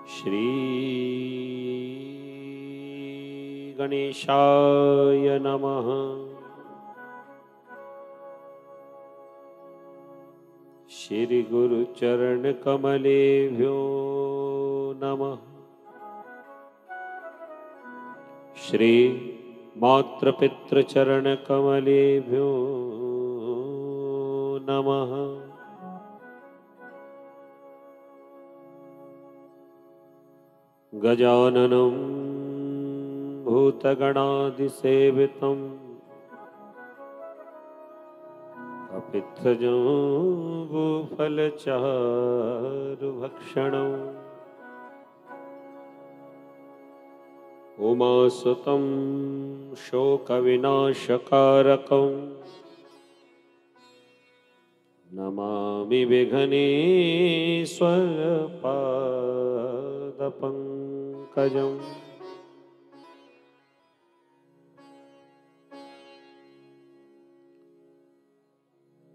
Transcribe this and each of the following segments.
श्री गणेशाय नमः। श्री गुरु चरण कमलेभ्यो नमः। श्री मातृपितृ चरण कमलेभ्यो नमः। गजाननं भूतगणादिसेवितं कपित्थजम्बूफलचारुभक्षणम् उमासुतं शोकविनाशकारकं नमामि विघ्नेश्वरपादपङ्कजम्।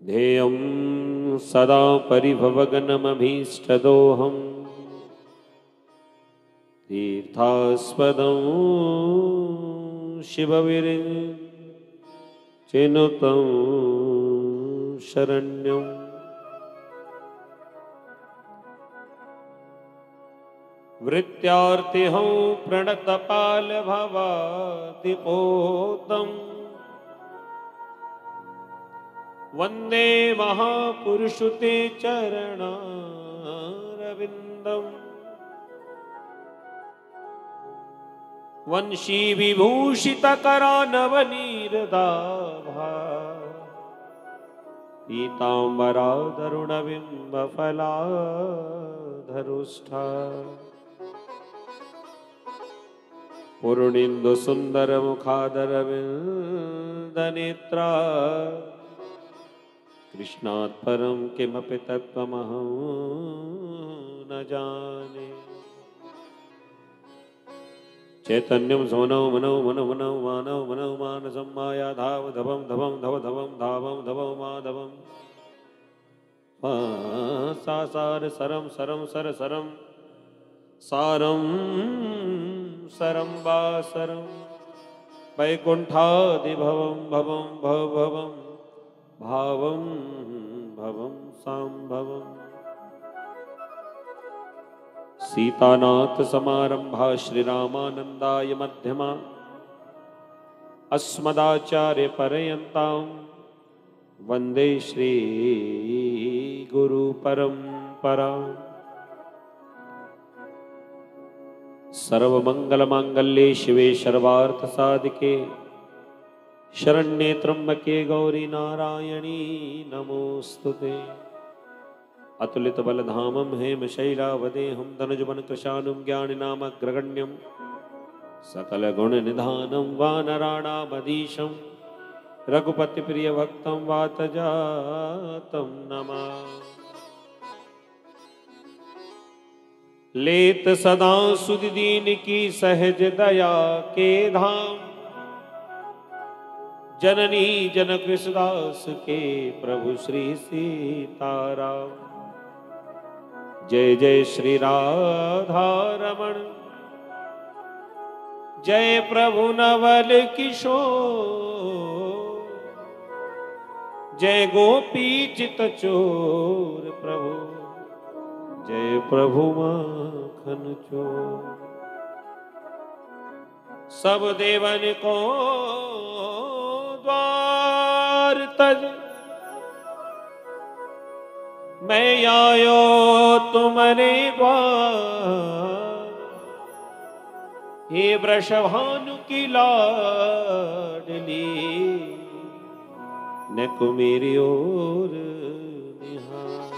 ध्येयं सदा परिभवग्नमभीष्टदोहम् तीर्थास्पदं शिवविरचिनुतं शरण्यम्। वृत्यार्तिहं प्रणतपालभवादिपोतम् वन्दे महापुरुषुते चरणारविन्दम्। वंशी विभूषितकरानवनीरदाभा पीताम्बरादरुणबिम्बफलाधरुष्ठा पूर्णेन्दुसुन्दरमुखादरविन्दनेत्रा कृष्णात् परं किमपि तत्त्वमहं न जाने। चैतन्यं सोनो मनो मनो मनो मानव मनो मानसं माया धाव धवं धवं धव धवं धावं धवं माधवं सा सार सरं सरं सर सरं सारं सरं वासरं वैकुण्ठादिभवं भवं भव भवं भावं भवं सांभवम्। सीतानाथ समारंभा श्रीरामानंदाय मध्यमा अस्मदाचार्य पर्यन्तां वन्दे श्री गुरु परंपरा। सर्वमंगलमांगल्ये शिवे सर्वार्थ साधिके शरण्ये त्र्यंबके गौरी नारायणी नमोस्तुते। अतुलित बलधामं हेमशैलावदेहं धनुजवनकृशानुं ज्ञानिनामग्रगण्यं सकलगुणनिधानं वानराणामधीशं रघुपतिप्रियभक्तं वातजातं नमामि। लेत सदा सुधि दीन की सहज दया के धाम जननी जनक कृष्णदास के प्रभु श्री सीताराम। जय जय श्री राधा रमण जय प्रभु नवल किशोर जय गोपी चित चोर प्रभु जय प्रभु माखन चोर। सब देवन को द्वार तज मैं आयो तुम्हारे द्वार। हे वृषभानु की लाडली न को मेरी ओर निहार।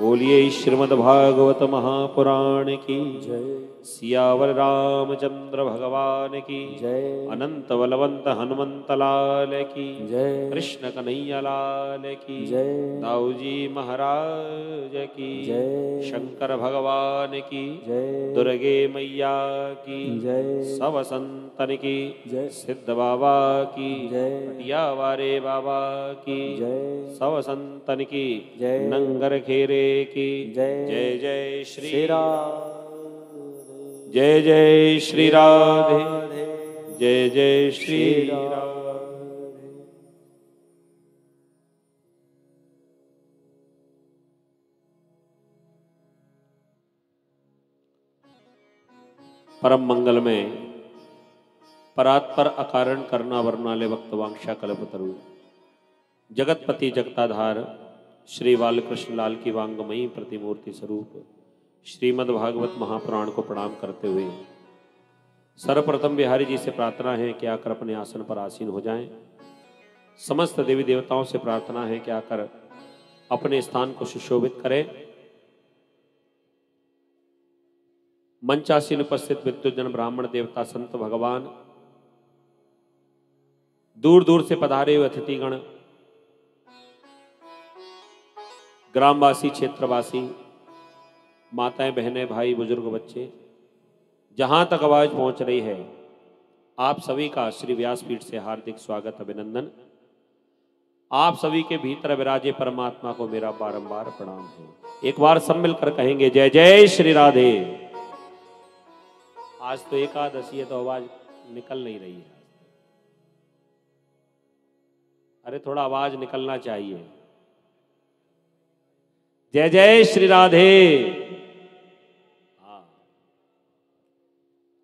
बोलिए श्रीमद् भागवत महापुराण की जय। सियावर रामचंद्र भगवान की जय। अनंत बलवंत हनुमंत लाल की जय। कृष्ण कन्हैया लाल की जय। दाऊजी महाराज की जय। शंकर भगवान की जय। दुर्गे मैया की जय। सब संतन की जय। सिद्ध बाबा की जय। पटिया वारे बाबा की जय। सब संतन की जय। नंगर खेरे की जय। जय जय श्री राधे। जय जय श्री राधे जय जय श्री राधे। परम मंगल में परात्पर अकारण करना वर्णाले वक्त वांक्षा कल्पतरु जगतपति जगताधार श्री बालकृष्ण लाल की वांगमयी प्रतिमूर्ति स्वरूप श्रीमद् भागवत महापुराण को प्रणाम करते हुए सर्वप्रथम बिहारी जी से प्रार्थना है कि आकर अपने आसन पर आसीन हो जाएं। समस्त देवी देवताओं से प्रार्थना है कि आकर अपने स्थान को सुशोभित करें। मंचासीन उपस्थित विद्युजन ब्राह्मण देवता संत भगवान, दूर दूर से पधारे हुए अतिथिगण, ग्रामवासी क्षेत्रवासी, माताएं बहनें भाई बुजुर्ग बच्चे, जहां तक आवाज पहुंच रही है, आप सभी का श्री व्यासपीठ से हार्दिक स्वागत अभिनंदन। आप सभी के भीतर विराजे परमात्मा को मेरा बारंबार प्रणाम है। एक बार सब मिलकर कहेंगे जय जय श्री राधे। आज तो एकादशी है तो आवाज निकल नहीं रही है। अरे थोड़ा आवाज निकलना चाहिए। जय जय श्री राधे। हाँ,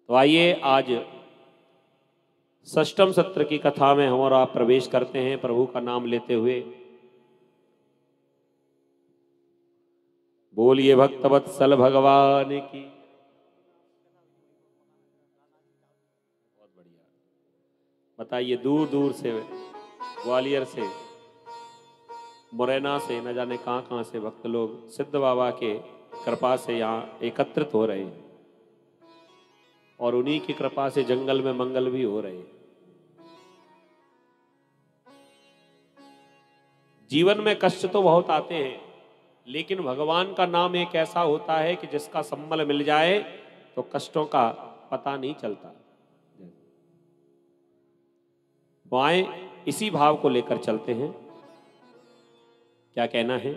तो आइए आज षष्ठम सत्र की कथा में हम और आप प्रवेश करते हैं प्रभु का नाम लेते हुए। बोलिए भक्तवत्सल भगवान की। बहुत बढ़िया। बताइए दूर दूर से, ग्वालियर से, मुरैना से, न जाने कहां से भक्त लोग सिद्ध बाबा के कृपा से यहाँ एकत्रित हो रहे हैं और उन्हीं की कृपा से जंगल में मंगल भी हो रहे हैं। जीवन में कष्ट तो बहुत आते हैं, लेकिन भगवान का नाम एक ऐसा होता है कि जिसका सम्बल मिल जाए तो कष्टों का पता नहीं चलता। तो आए इसी भाव को लेकर चलते हैं। क्या कहना है?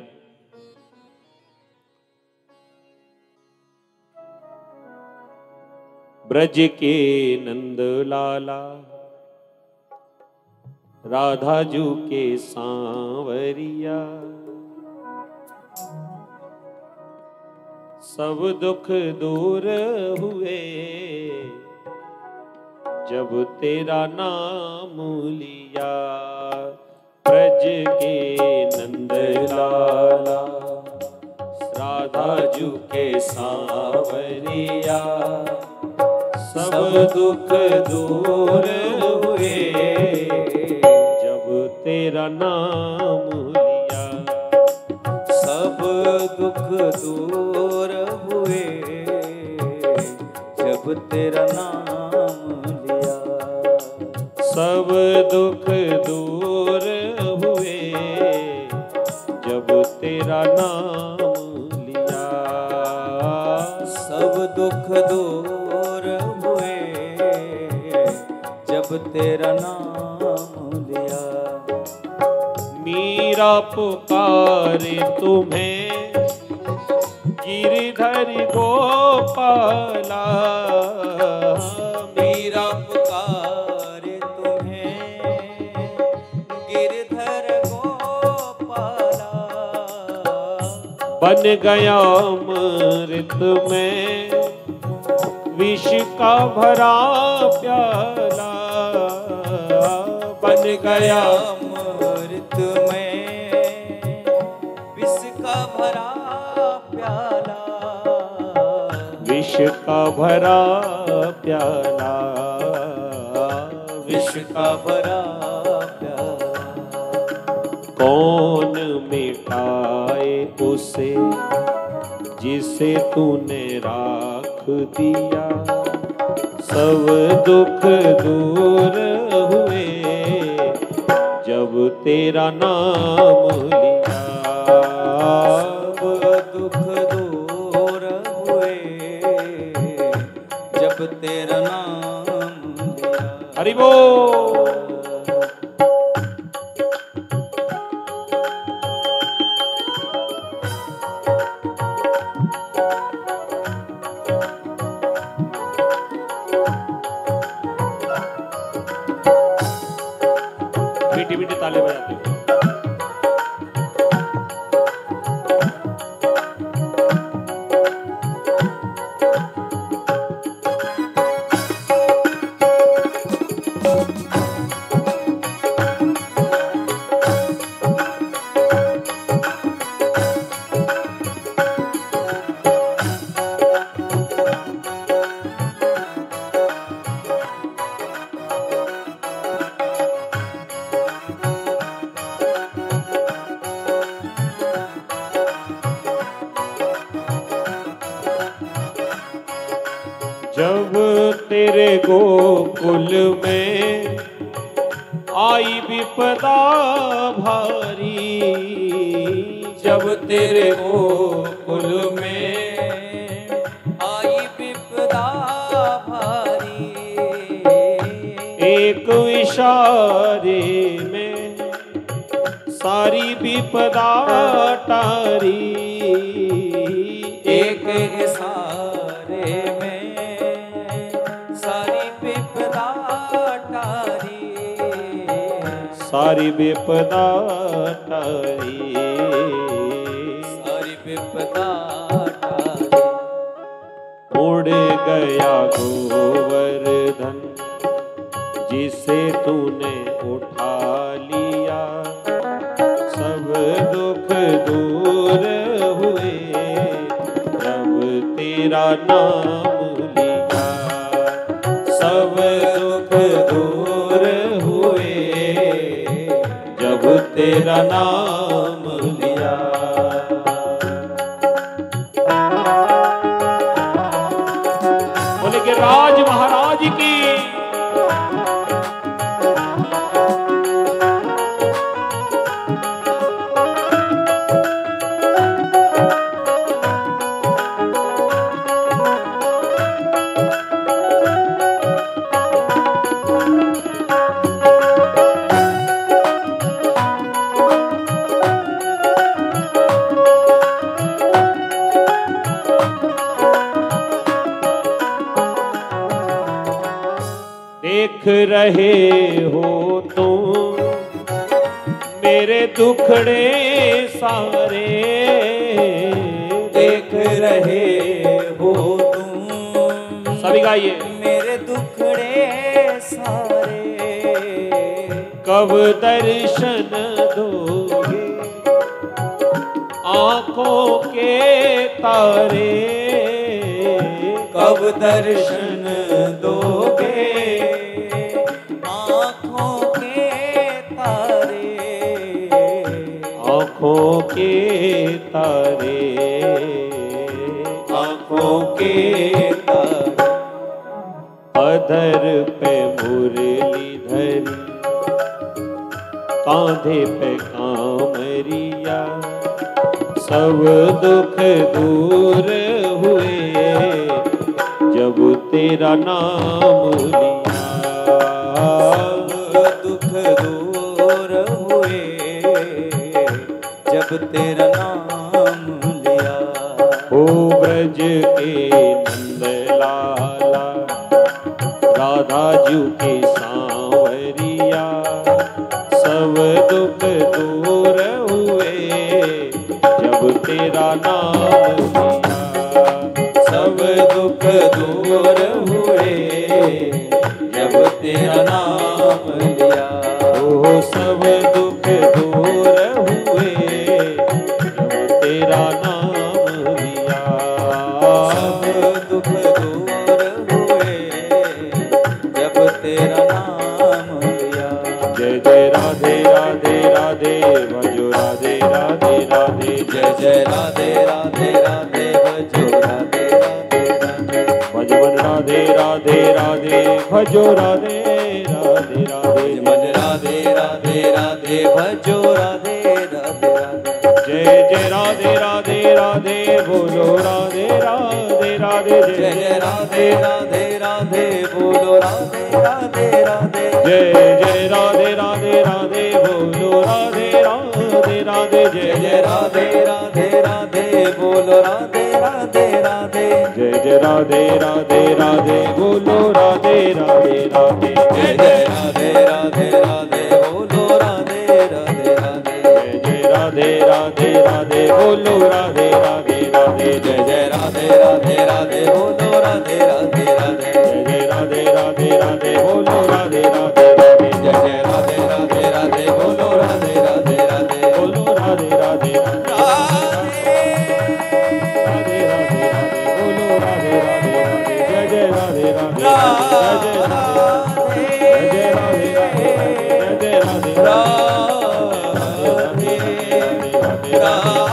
ब्रज के नंद लाला राधा जू के सांवरिया, सब दुख दूर हुए जब तेरा नाम लिया। ब्रज के नंद लाला राधा जू के सांवरिया, सब दुख दूर हुए जब तेरा नाम लिया। सब दुख दूर हुए जब तेरा नाम लिया। सब दुख दूर हुए जब तेरा नाम लिया। सब दुख दूर हुए जब तेरा नाम लिया। मीरा पुकारे तुम्हें गिरधर गोपाला। मीरा पुकारे तुम्हें गिरधर गोपाला। बन गया अमृत में विष का भरा प्याला। बन गया अमृत में विष का भरा प्याला। विष का भरा प्याला। विष का भरा प्याला। कौन मिटाए उसे जिसे तूने राख दिया, सब दुख दूर हुए जब तेरा नाम लिया। सब दुख दूर हुए जब तेरा नाम लिया। हरि बोल। मीठी मीठी ताले बजाते हो। जब तेरे गोकुल में आई विपदा भारी, जब तेरे गोकुल में आई विपदा भारी, एक इशारे में सारी विपदा टारी, एक इशारे में सारी विपदा टारी, सारी विपदा टारी, सारी विपदा टारी। उड़ गया गोवर्धन जिसे तूने उठा लिया, सब दुख दूर हुए जब तेरा नाम लिया, सब दुख दूर हुए जब तेरा नाम लिया। बोले कि राज महाराज की देख रहे हो तुम मेरे दुखड़े सारे, देख रहे हो तुम सभी गाइए। मेरे दुखड़े सारे, कब दर्शन दोगे आंखों के तारे, कब दर्शन दोगे आँखों के तारे, आंखों के तारे, आँखों के तारे। अधर पे मुरली धरी कांधे पे कामरिया, सब दुख दूर हुए जब तेरा नाम लिया, सब दुख दूर हुए जब तेरा नाम लिया। ओ ब्रज के नंद लाला राधा जू के सांवरिया, सब दुख दूर हुए जब तेरा नाम लिया, सब दुख दूर हुए जब तेरा नाम लिया। ओ सब दुख दूर हुए जब तेरा नाम लिया, सब दुख दूर हुए जब तेरा नाम लिया। जय जय राधे राधे राधे भजो राधे राधे राधे, जय जय राधे राधे राधे भजो राधे राधे राधे। भजो राधे राधे राधे मन राधे राधे राधे भजो राधे राधे राधे जय जय राधे राधे राधे बोलो राधे राधे राधे जय जय राधे राधे राधे बोलो राधे राधे राधे जय जय राधे राधे राधे बोलो राधे राधे राधे जय जय राधे राधे राधे बोलो राधे राधे राधे जय जय राधे राधे राधे बोलो राधे राधे राधे जय जय राधे राधे राधे बोलो राधे राधे राधे जय जय राधे राधे राधे बोलो राधे राधे राधे जय जय राधे राधे राधे बोलो राधे राधे राधे जय जय राधे राधे राधे बोलो राधे राधे राधे जय जय राधे राधे राधे बोलो राधे राधे राधे बोलो राधे राधे राधे राधे राधे राधे बोलो राधे राधे राधे जय जय राधे राधे जय जय राधे जय जय राधे राधे जय जय राधे राधे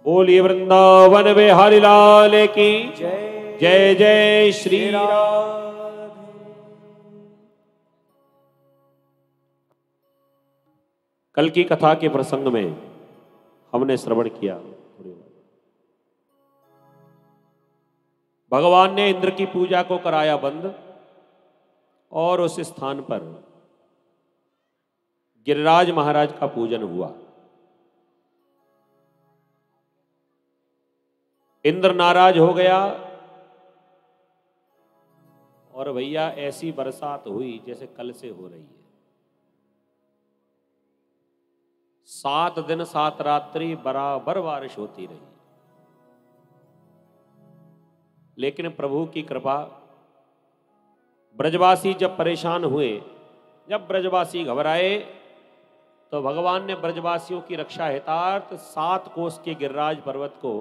बोलिए वृंदावन बिहारी लाल की जय जय श्री राम। कल की कथा के प्रसंग में हमने श्रवण किया, भगवान ने इंद्र की पूजा को कराया बंद और उस स्थान पर गिरिराज महाराज का पूजन हुआ। इंद्र नाराज हो गया और भैया ऐसी बरसात हुई जैसे कल से हो रही है। 7 दिन 7 रात्रि बराबर बारिश होती रही। लेकिन प्रभु की कृपा, ब्रजवासी जब परेशान हुए, जब ब्रजवासी घबराए, तो भगवान ने ब्रजवासियों की रक्षा हितार्थ 7 कोस के गिरिराज पर्वत को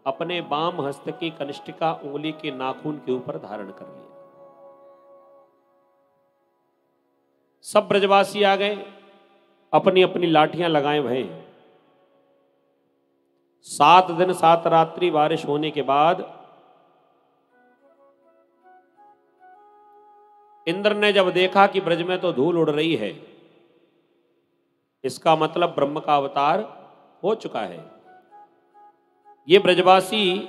अपने बाम हस्त की कनिष्ठिका उंगली के नाखून के ऊपर धारण कर लिया। सब ब्रजवासी आ गए, अपनी अपनी लाठियां लगाए भये। 7 दिन 7 रात्रि बारिश होने के बाद इंद्र ने जब देखा कि ब्रज में तो धूल उड़ रही है, इसका मतलब ब्रह्म का अवतार हो चुका है। ये ब्रजवासी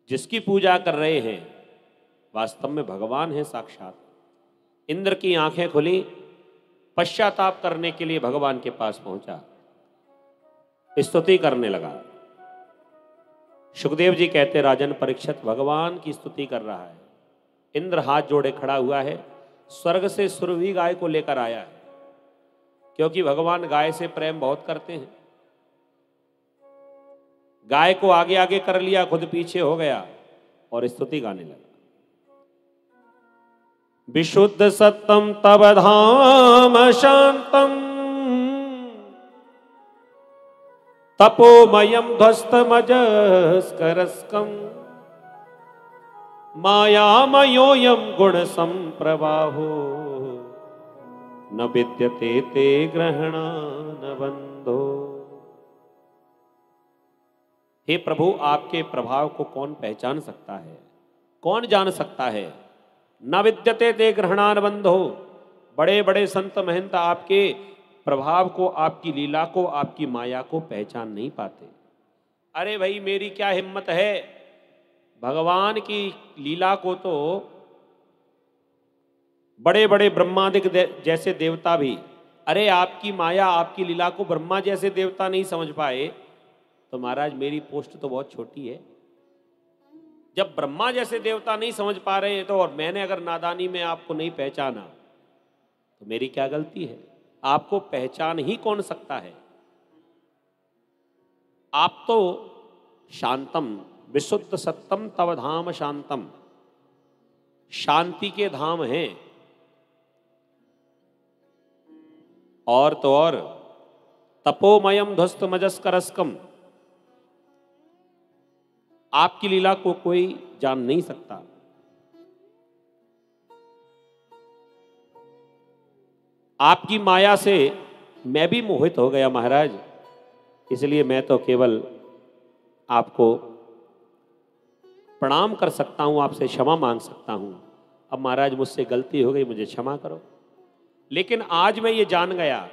जिसकी पूजा कर रहे हैं वास्तव में भगवान है साक्षात। इंद्र की आंखें खुली, पश्चाताप करने के लिए भगवान के पास पहुंचा, स्तुति करने लगा। सुखदेव जी कहते, राजन परीक्षित भगवान की स्तुति कर रहा है। इंद्र हाथ जोड़े खड़ा हुआ है, स्वर्ग से सुरभि गाय को लेकर आया है, क्योंकि भगवान गाय से प्रेम बहुत करते हैं। गाय को आगे आगे कर लिया, खुद पीछे हो गया और स्तुति गाने लगा। विशुद्ध सत्तम तब धाम शांतम तपोमयम ध्वस्तमजस्करस्कम मायामयोऽयं गुण संप्रवाहो न विद्यते ते ग्रहणान बंधो। हे प्रभु, आपके प्रभाव को कौन पहचान सकता है, कौन जान सकता है? न विद्यते ते ग्रहणान बंधो। बड़े बड़े संत महंत आपके प्रभाव को, आपकी लीला को, आपकी माया को पहचान नहीं पाते। अरे भाई, मेरी क्या हिम्मत है, भगवान की लीला को तो बड़े बड़े ब्रह्मादिक जैसे देवता भी, अरे आपकी माया, आपकी लीला को ब्रह्मा जैसे देवता नहीं समझ पाए, तो महाराज मेरी पोस्ट तो बहुत छोटी है। जब ब्रह्मा जैसे देवता नहीं समझ पा रहे हैं, तो और मैंने अगर नादानी में आपको नहीं पहचाना तो मेरी क्या गलती है? आपको पहचान ही कौन सकता है? आप तो शांतम विशुद्ध सत्तम तव धाम शांतम, शांति के धाम हैं। और तो और तपोमयम ध्वस्त मजस्करस्कम, आपकी लीला को कोई जान नहीं सकता। आपकी माया से मैं भी मोहित हो गया महाराज, इसलिए मैं तो केवल आपको प्रणाम कर सकता हूं, आपसे क्षमा मांग सकता हूं। अब महाराज मुझसे गलती हो गई, मुझे क्षमा करो। लेकिन आज मैं ये जान गया,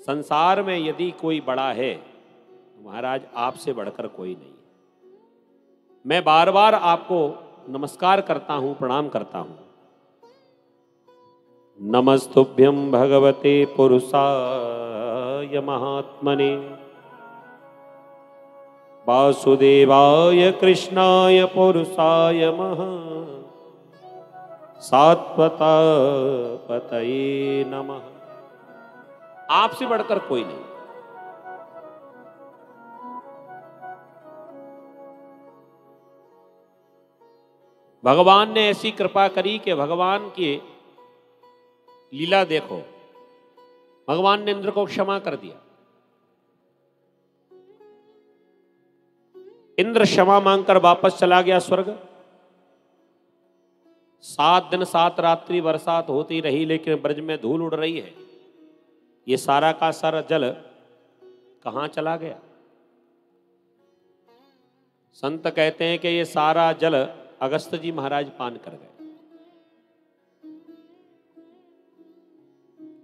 संसार में यदि कोई बड़ा है तो महाराज आपसे बढ़कर कोई नहीं। मैं बार बार आपको नमस्कार करता हूं, प्रणाम करता हूं। नमस्तुभ्यं भगवते पुरुषाय महात्मने वासुदेवाय कृष्णाय पुरुषाय सात्वता पतये नमः। आपसे बढ़कर कोई नहीं। भगवान ने ऐसी कृपा करी कि भगवान की लीला देखो, भगवान ने इंद्र को क्षमा कर दिया। इंद्र क्षमा मांगकर वापस चला गया स्वर्ग। 7 दिन 7 रात्रि बरसात होती रही, लेकिन ब्रज में धूल उड़ रही है। ये सारा का सारा जल कहां चला गया? संत कहते हैं कि ये सारा जल अगस्त जी महाराज पान कर गए।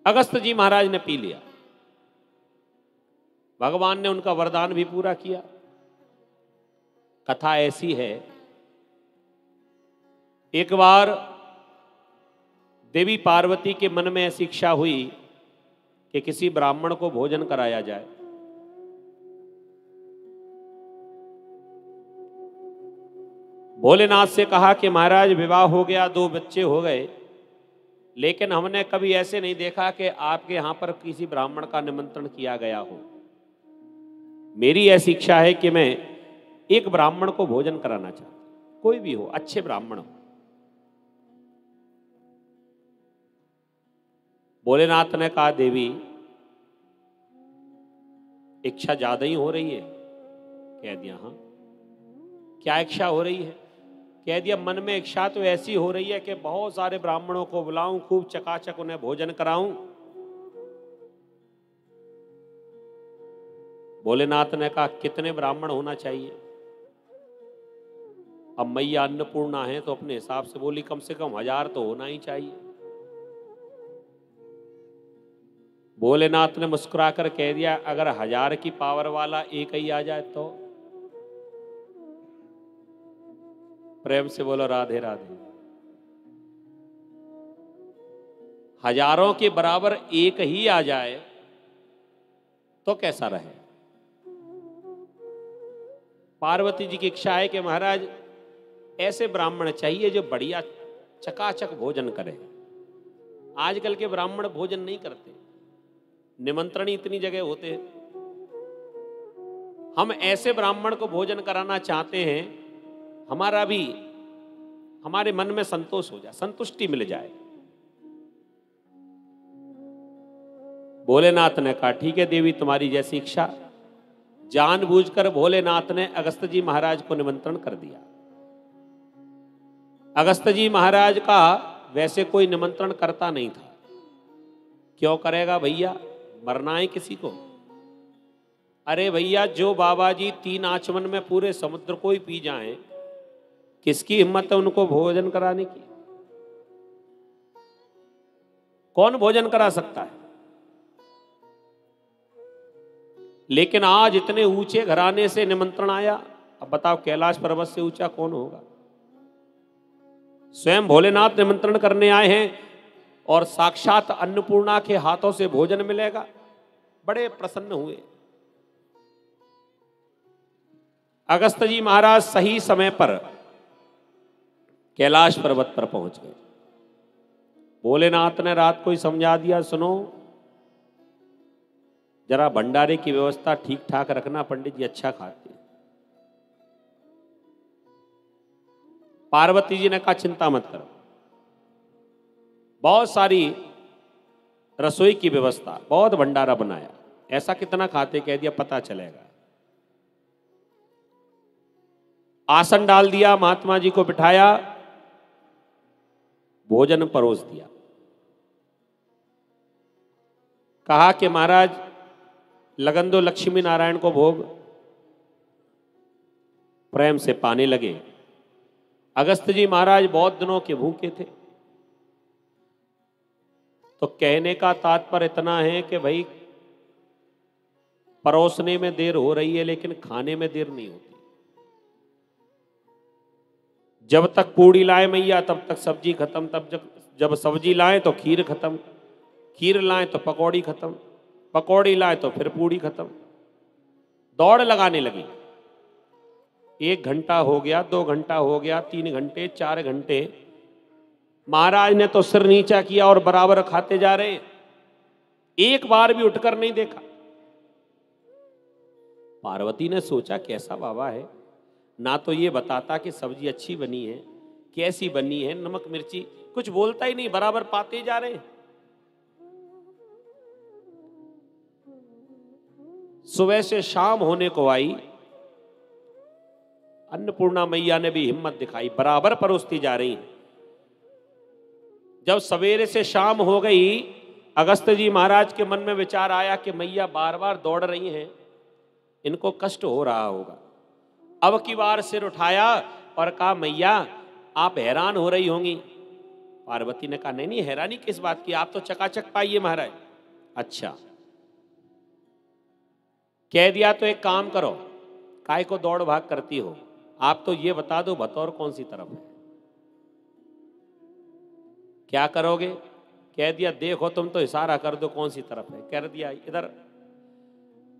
अगस्त जी महाराज ने पी लिया। भगवान ने उनका वरदान भी पूरा किया। कथा ऐसी है, एक बार देवी पार्वती के मन में ऐसी इच्छा हुई कि किसी ब्राह्मण को भोजन कराया जाए। भोलेनाथ से कहा कि महाराज विवाह हो गया, 2 बच्चे हो गए, लेकिन हमने कभी ऐसे नहीं देखा कि आपके यहां पर किसी ब्राह्मण का निमंत्रण किया गया हो। मेरी ऐसी इच्छा है कि मैं एक ब्राह्मण को भोजन कराना चाहता हूं, कोई भी हो, अच्छे ब्राह्मण हो। भोलेनाथ ने कहा देवी इच्छा ज्यादा ही हो रही है। कह दिया हाँ, क्या इच्छा हो रही है? कह दिया मन में इच्छा तो ऐसी हो रही है कि बहुत सारे ब्राह्मणों को बुलाऊं, खूब चकाचक उन्हें भोजन कराऊं। भोलेनाथ ने कहा कितने ब्राह्मण होना चाहिए? अब मैया अन्नपूर्णा है तो अपने हिसाब से बोली कम से कम 1000 तो होना ही चाहिए। भोलेनाथ ने मुस्कुराकर कह दिया अगर 1000 की पावर वाला एक ही आ जाए तो? प्रेम से बोलो राधे राधे। हजारों के बराबर एक ही आ जाए तो कैसा रहे? पार्वती जी की इच्छा है कि महाराज ऐसे ब्राह्मण चाहिए जो बढ़िया चकाचक भोजन करे। आजकल के ब्राह्मण भोजन नहीं करते, निमंत्रण ही इतनी जगह होते हैं। हम ऐसे ब्राह्मण को भोजन कराना चाहते हैं, हमारा भी हमारे मन में संतोष हो जाए, संतुष्टि मिल जाए। भोलेनाथ ने कहा ठीक है देवी तुम्हारी जैसी इच्छा। जानबूझकर भोलेनाथ ने अगस्त जी महाराज को निमंत्रण कर दिया। अगस्त जी महाराज का वैसे कोई निमंत्रण करता नहीं था। क्यों करेगा भैया, मरना है किसी को? अरे भैया जो बाबा जी 3 आचमन में पूरे समुद्र को ही पी जाएं, किसकी हिम्मत है उनको भोजन कराने की? कौन भोजन करा सकता है? लेकिन आज इतने ऊंचे घराने से निमंत्रण आया। अब बताओ कैलाश पर्वत से ऊंचा कौन होगा? स्वयं भोलेनाथ निमंत्रण करने आए हैं और साक्षात अन्नपूर्णा के हाथों से भोजन मिलेगा। बड़े प्रसन्न हुए। अगस्त जी महाराज सही समय पर कैलाश पर्वत पर पहुंच गए। भोलेनाथ ने रात को ही समझा दिया सुनो जरा भंडारे की व्यवस्था ठीक ठाक रखना, पंडित जी अच्छा खाते हैं। पार्वती जी ने कहा चिंता मत करो, बहुत सारी रसोई की व्यवस्था, बहुत भंडारा बनाया। ऐसा कितना खाते? कह दिया पता चलेगा। आसन डाल दिया, महात्मा जी को बिठाया, भोजन परोस दिया। कहा कि महाराज लगन दो लक्ष्मी नारायण को भोग। प्रेम से पाने लगे। अगस्त जी महाराज बहुत दिनों के भूखे थे। तो कहने का तात्पर्य इतना है कि भाई परोसने में देर हो रही है लेकिन खाने में देर नहीं होती। जब तक पूड़ी लाए मैया तब तक सब्जी खत्म, तब जब सब्जी लाए तो खीर खत्म, खीर लाए तो पकौड़ी खत्म, पकौड़ी लाए तो फिर पूड़ी खत्म। दौड़ लगाने लगी। 1 घंटा हो गया, 2 घंटा हो गया, 3 घंटे, 4 घंटे। महाराज ने तो सिर नीचा किया और बराबर खाते जा रहे। एक बार भी उठकर नहीं देखा। पार्वती ने सोचा कैसा बाबा है, ना तो ये बताता कि सब्जी अच्छी बनी है, कैसी बनी है, नमक मिर्ची कुछ बोलता ही नहीं, बराबर पाते जा रहे। सुबह से शाम होने को आई। अन्नपूर्णा मैया ने भी हिम्मत दिखाई, बराबर परोसती जा रही। जब सवेरे से शाम हो गई, अगस्त जी महाराज के मन में विचार आया कि मैया बार बार दौड़ रही हैं, इनको कष्ट हो रहा होगा। अब की बार सिर उठाया और कहा मैया आप हैरान हो रही होंगी। पार्वती ने कहा नहीं नहीं, हैरानी किस बात की, आप तो चकाचक पाइए महाराज। अच्छा कह दिया तो एक काम करो, काय को दौड़ भाग करती हो, आप तो ये बता दो बतौर कौन सी तरफ है। क्या करोगे? कह दिया देखो तुम तो इशारा कर दो कौन सी तरफ है। कह दिया इधर।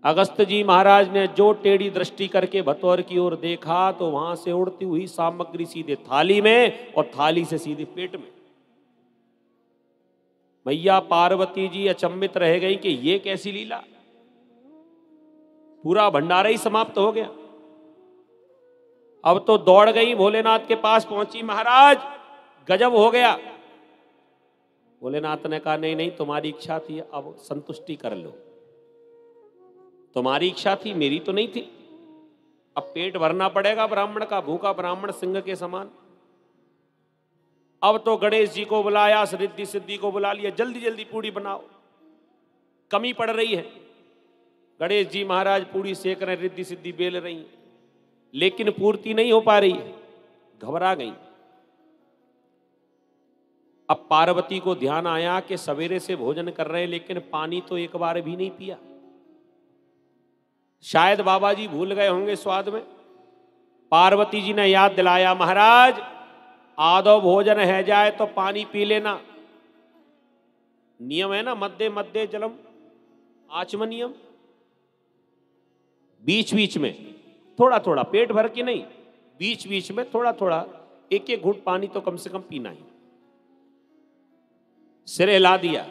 अगस्त जी महाराज ने जो टेढ़ी दृष्टि करके बतौर की ओर देखा तो वहां से उड़ती हुई सामग्री सीधे थाली में और थाली से सीधे पेट में। मैया पार्वती जी अचंभित रह गई कि ये कैसी लीला, पूरा भंडारा ही समाप्त हो गया। अब तो दौड़ गई, भोलेनाथ के पास पहुंची, महाराज गजब हो गया। भोलेनाथ ने कहा नहीं नहीं, तुम्हारी इच्छा थी, अब संतुष्टि कर लो। तुम्हारी इच्छा थी, मेरी तो नहीं थी। अब पेट भरना पड़ेगा ब्राह्मण का, भूखा ब्राह्मण सिंह के समान। अब तो गणेश जी को बुलाया, रिद्धि सिद्धि को बुला लिया, जल्दी जल्दी पूड़ी बनाओ, कमी पड़ रही है। गणेश जी महाराज पूड़ी सेक रहे, रिद्धि सिद्धि बेल रही, लेकिन पूर्ति नहीं हो पा रही, घबरा गई। अब पार्वती को ध्यान आया कि सवेरे से भोजन कर रहे हैं लेकिन पानी तो एक बार भी नहीं पिया। शायद बाबा जी भूल गए होंगे स्वाद में। पार्वती जी ने याद दिलाया, महाराज आधो भोजन है जाए तो पानी पी लेना। नियम है ना, मध्य मध्य जलम आचमन नियम। बीच बीच में थोड़ा थोड़ा, पेट भर के नहीं, बीच बीच में थोड़ा थोड़ा, एक एक घूंट पानी तो कम से कम पीना ही। सिर हिला दिया।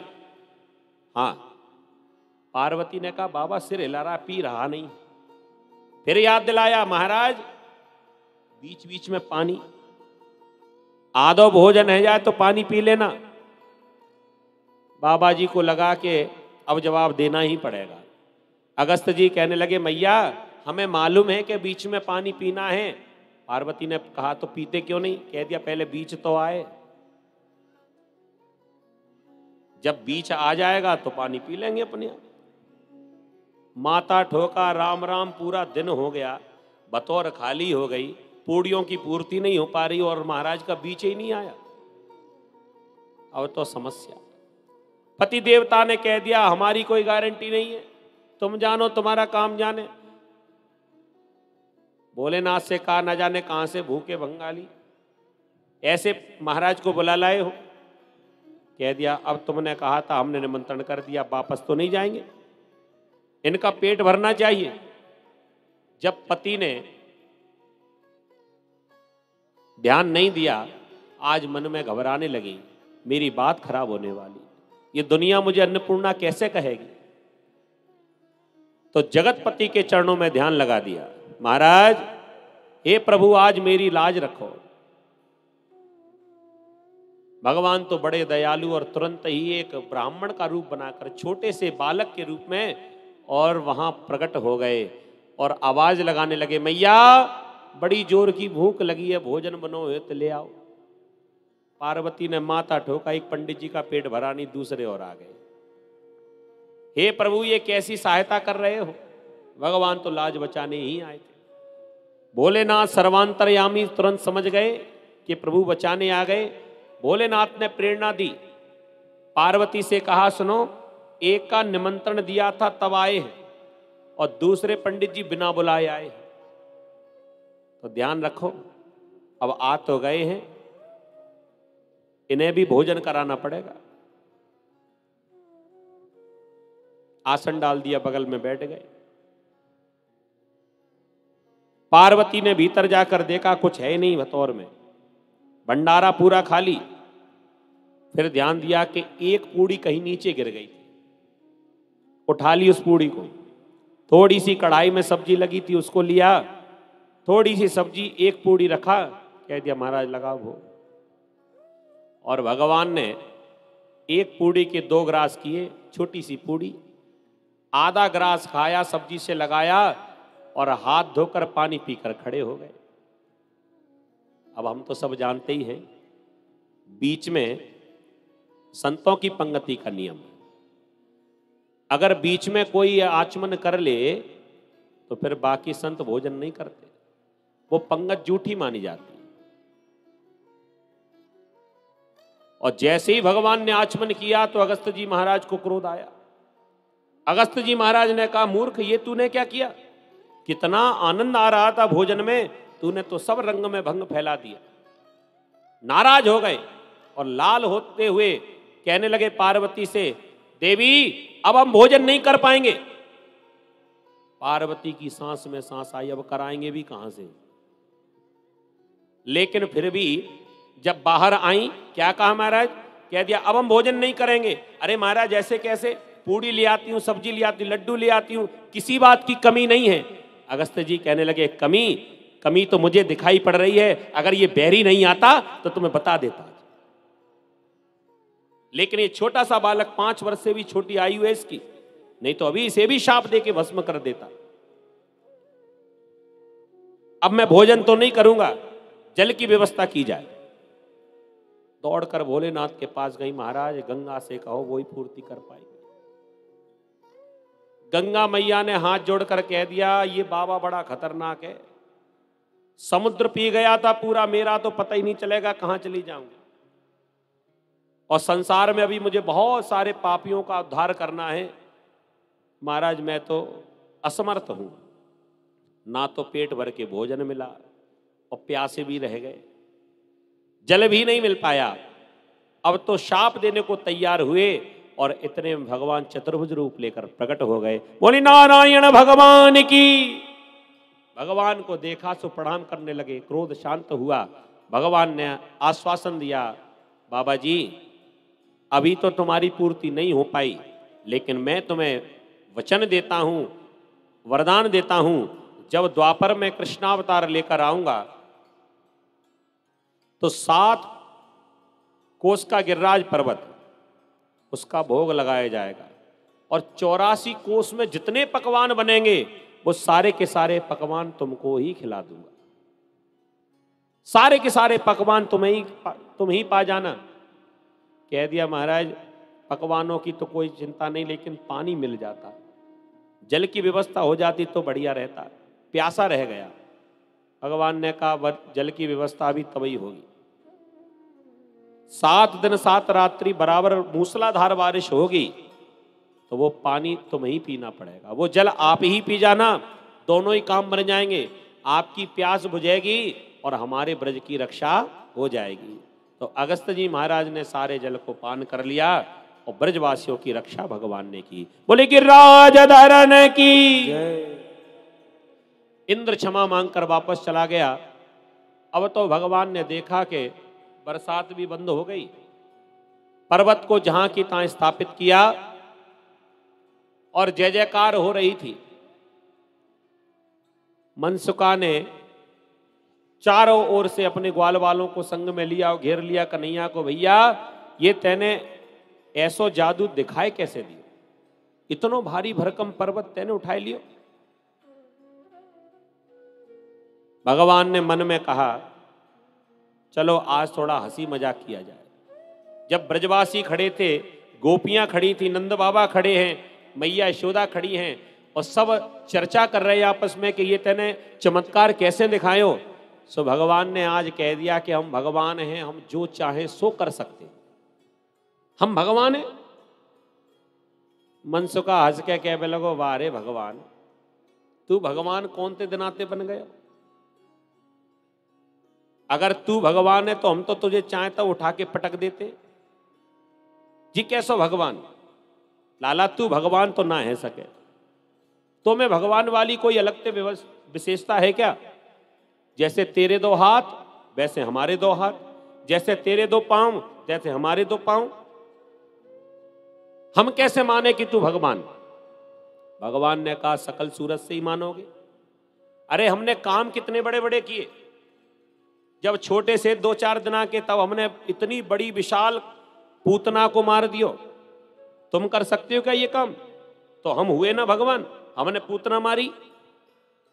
हाँ, पार्वती ने कहा बाबा सिर हिला रहा, पी रहा नहीं। फिर याद दिलाया, महाराज बीच बीच में पानी, आधो भोजन है जाए तो पानी पी लेना। बाबा जी को लगा कि अब जवाब देना ही पड़ेगा। अगस्त जी कहने लगे मैया हमें मालूम है कि बीच में पानी पीना है। पार्वती ने कहा तो पीते क्यों नहीं? कह दिया पहले बीच तो आए, जब बीच आ जाएगा तो पानी पी लेंगे अपने आप। माता ठोका, राम राम, पूरा दिन हो गया, बतौर खाली हो गई, पूड़ियों की पूर्ति नहीं हो पा रही और महाराज का बीच ही नहीं आया। अब तो समस्या। पति देवता ने कह दिया हमारी कोई गारंटी नहीं है, तुम जानो तुम्हारा काम जाने। भोलेनाथ से कहा न जाने कहां से भूखे बंगाली ऐसे महाराज को बुला लाए हो। कह दिया अब तुमने कहा था, हमने निमंत्रण कर दिया, वापस तो नहीं जाएंगे, इनका पेट भरना चाहिए। जब पति ने ध्यान नहीं दिया, आज मन में घबराने लगी, मेरी बात खराब होने वाली, ये दुनिया मुझे अन्नपूर्णा कैसे कहेगी। तो जगतपति के चरणों में ध्यान लगा दिया, महाराज हे प्रभु आज मेरी लाज रखो। भगवान तो बड़े दयालु और तुरंत ही एक ब्राह्मण का रूप बनाकर छोटे से बालक के रूप में और वहां प्रकट हो गए और आवाज लगाने लगे, मैया बड़ी जोर की भूख लगी है, भोजन बनो है तो ले आओ। पार्वती ने माथा ठोका, एक पंडित जी का पेट भरा नहीं, दूसरे और आ गए। हे प्रभु ये कैसी सहायता कर रहे हो। भगवान तो लाज बचाने ही आए थे। भोलेनाथ सर्वांतरयामी तुरंत समझ गए कि प्रभु बचाने आ गए। भोलेनाथ ने प्रेरणा दी, पार्वती से कहा सुनो, एक का निमंत्रण दिया था तब आए हैं और दूसरे पंडित जी बिना बुलाए आए हैं, तो ध्यान रखो, अब आ तो गए हैं, इन्हें भी भोजन कराना पड़ेगा। आसन डाल दिया, बगल में बैठ गए। पार्वती ने भीतर जाकर देखा कुछ है ही नहीं बतौर में, भंडारा पूरा खाली। फिर ध्यान दिया कि एक पूड़ी कहीं नीचे गिर गई थी, उठा ली उस पूड़ी को। थोड़ी सी कढ़ाई में सब्जी लगी थी, उसको लिया, थोड़ी सी सब्जी, एक पूड़ी रखा, कह दिया महाराज लगाओ भोग। और भगवान ने एक पूड़ी के 2 ग्रास किए, छोटी सी पूड़ी, आधा ग्रास खाया, सब्जी से लगाया और हाथ धोकर पानी पीकर खड़े हो गए। अब हम तो सब जानते ही हैं, बीच में संतों की पंक्ति का नियम है, अगर बीच में कोई आचमन कर ले तो फिर बाकी संत भोजन नहीं करते, वो पंगत जूठी मानी जाती है। और जैसे ही भगवान ने आचमन किया तो अगस्त्य जी महाराज को क्रोध आया। अगस्त्य जी महाराज ने कहा, मूर्ख, ये तूने क्या किया? कितना आनंद आ रहा था भोजन में, तूने तो सब रंग में भंग फैला दिया। नाराज हो गए और लाल होते हुए कहने लगे पार्वती से, देवी अब हम भोजन नहीं कर पाएंगे। पार्वती की सांस में सांस आई, अब कराएंगे भी कहां से। लेकिन फिर भी जब बाहर आई, क्या कहा महाराज? कह दिया अब हम भोजन नहीं करेंगे। अरे महाराज ऐसे कैसे? पूड़ी ले आती हूं, सब्जी ले आती हूं, लड्डू ले आती हूं, किसी बात की कमी नहीं है। अगस्त्य जी कहने लगे, कमी तो मुझे दिखाई पड़ रही है, अगर ये बैरी नहीं आता तो तुम्हें बता देता। लेकिन ये छोटा सा बालक, 5 वर्ष से भी छोटी आयु है इसकी, नहीं तो अभी इसे भी शाप दे के भस्म कर देता। अब मैं भोजन तो नहीं करूंगा, जल की व्यवस्था की जाए। दौड़कर भोलेनाथ के पास गई, महाराज गंगा से कहो वो ही पूर्ति कर पाएगी। गंगा मैया ने हाथ जोड़कर कह दिया, ये बाबा बड़ा खतरनाक है, समुद्र पी गया था पूरा, मेरा तो पता ही नहीं चलेगा कहां चली जाऊंगी। और संसार में अभी मुझे बहुत सारे पापियों का उद्धार करना है। महाराज मैं तो असमर्थ हूं, ना तो पेट भर के भोजन मिला और प्यासे भी रह गए, जल भी नहीं मिल पाया। अब तो शाप देने को तैयार हुए और इतने में भगवान चतुर्भुज रूप लेकर प्रकट हो गए। बोली नारायण भगवान की। भगवान को देखा सो प्रणाम करने लगे, क्रोध शांत हुआ। भगवान ने आश्वासन दिया, बाबा जी अभी तो तुम्हारी पूर्ति नहीं हो पाई, लेकिन मैं तुम्हें वचन देता हूं, वरदान देता हूं, जब द्वापर में कृष्णावतार लेकर आऊंगा तो 7 कोस का गिरिराज पर्वत, उसका भोग लगाया जाएगा और 84 कोस में जितने पकवान बनेंगे वो सारे के सारे पकवान तुमको ही खिला दूंगा। सारे के सारे पकवान तुम ही पा जाना। कह दिया महाराज पकवानों की तो कोई चिंता नहीं, लेकिन पानी मिल जाता, जल की व्यवस्था हो जाती तो बढ़िया रहता, प्यासा रह गया। भगवान ने कहा जल की व्यवस्था भी तभी होगी। 7 दिन 7 रात्रि बराबर मूसलाधार बारिश होगी तो वो पानी तुम्हें ही पीना पड़ेगा, वो जल आप ही पी जाना, दोनों ही काम बन जाएंगे। आपकी प्यास बुझेगी और हमारे ब्रज की रक्षा हो जाएगी। तो अगस्त्य जी महाराज ने सारे जल को पान कर लिया और ब्रजवासियों की रक्षा भगवान ने की। बोले गिरिराज धरन की। इंद्र क्षमा मांगकर वापस चला गया। अब तो भगवान ने देखा कि बरसात भी बंद हो गई, पर्वत को जहां की तहां स्थापित किया और जय जयकार हो रही थी। मनसुका ने चारों ओर से अपने ग्वाल वालों को संग में लिया और घेर लिया कन्हैया को, भैया ये तैने ऐसो जादू दिखाए कैसे दियो, इतनो भारी भरकम पर्वत तैने उठाए लियो। भगवान ने मन में कहा चलो आज थोड़ा हंसी मजाक किया जाए। जब ब्रजवासी खड़े थे, गोपियां खड़ी थी, नंद बाबा खड़े हैं, मैया यशोदा खड़ी हैं और सब चर्चा कर रहे हैं आपस में कि ये तेने चमत्कार कैसे दिखायो। सो भगवान ने आज कह दिया कि हम भगवान हैं, हम जो चाहें सो कर सकते, हम भगवान हैं। मनसुखा हंस के कहने लगो, वाह रे भगवान, तू भगवान कौन ते दिनाते बन गया। अगर तू भगवान है तो हम तो तुझे चाहे तो उठा के पटक देते जी, कैसो भगवान। लाला तू भगवान तो ना है सके, तो मैं भगवान वाली कोई अलग से विशेषता है क्या। जैसे तेरे दो हाथ वैसे हमारे दो हाथ, जैसे तेरे दो पांव जैसे हमारे दो पांव, हम कैसे माने कि तू भगवान। भगवान ने कहा सकल सूरत से ही मानोगे। अरे हमने काम कितने बड़े बड़े किए, जब छोटे से 2-4 दिना के तब हमने इतनी बड़ी विशाल पूतना को मार दियो। तुम कर सकते हो क्या ये काम। तो हम हुए ना भगवान, हमने पूतना मारी।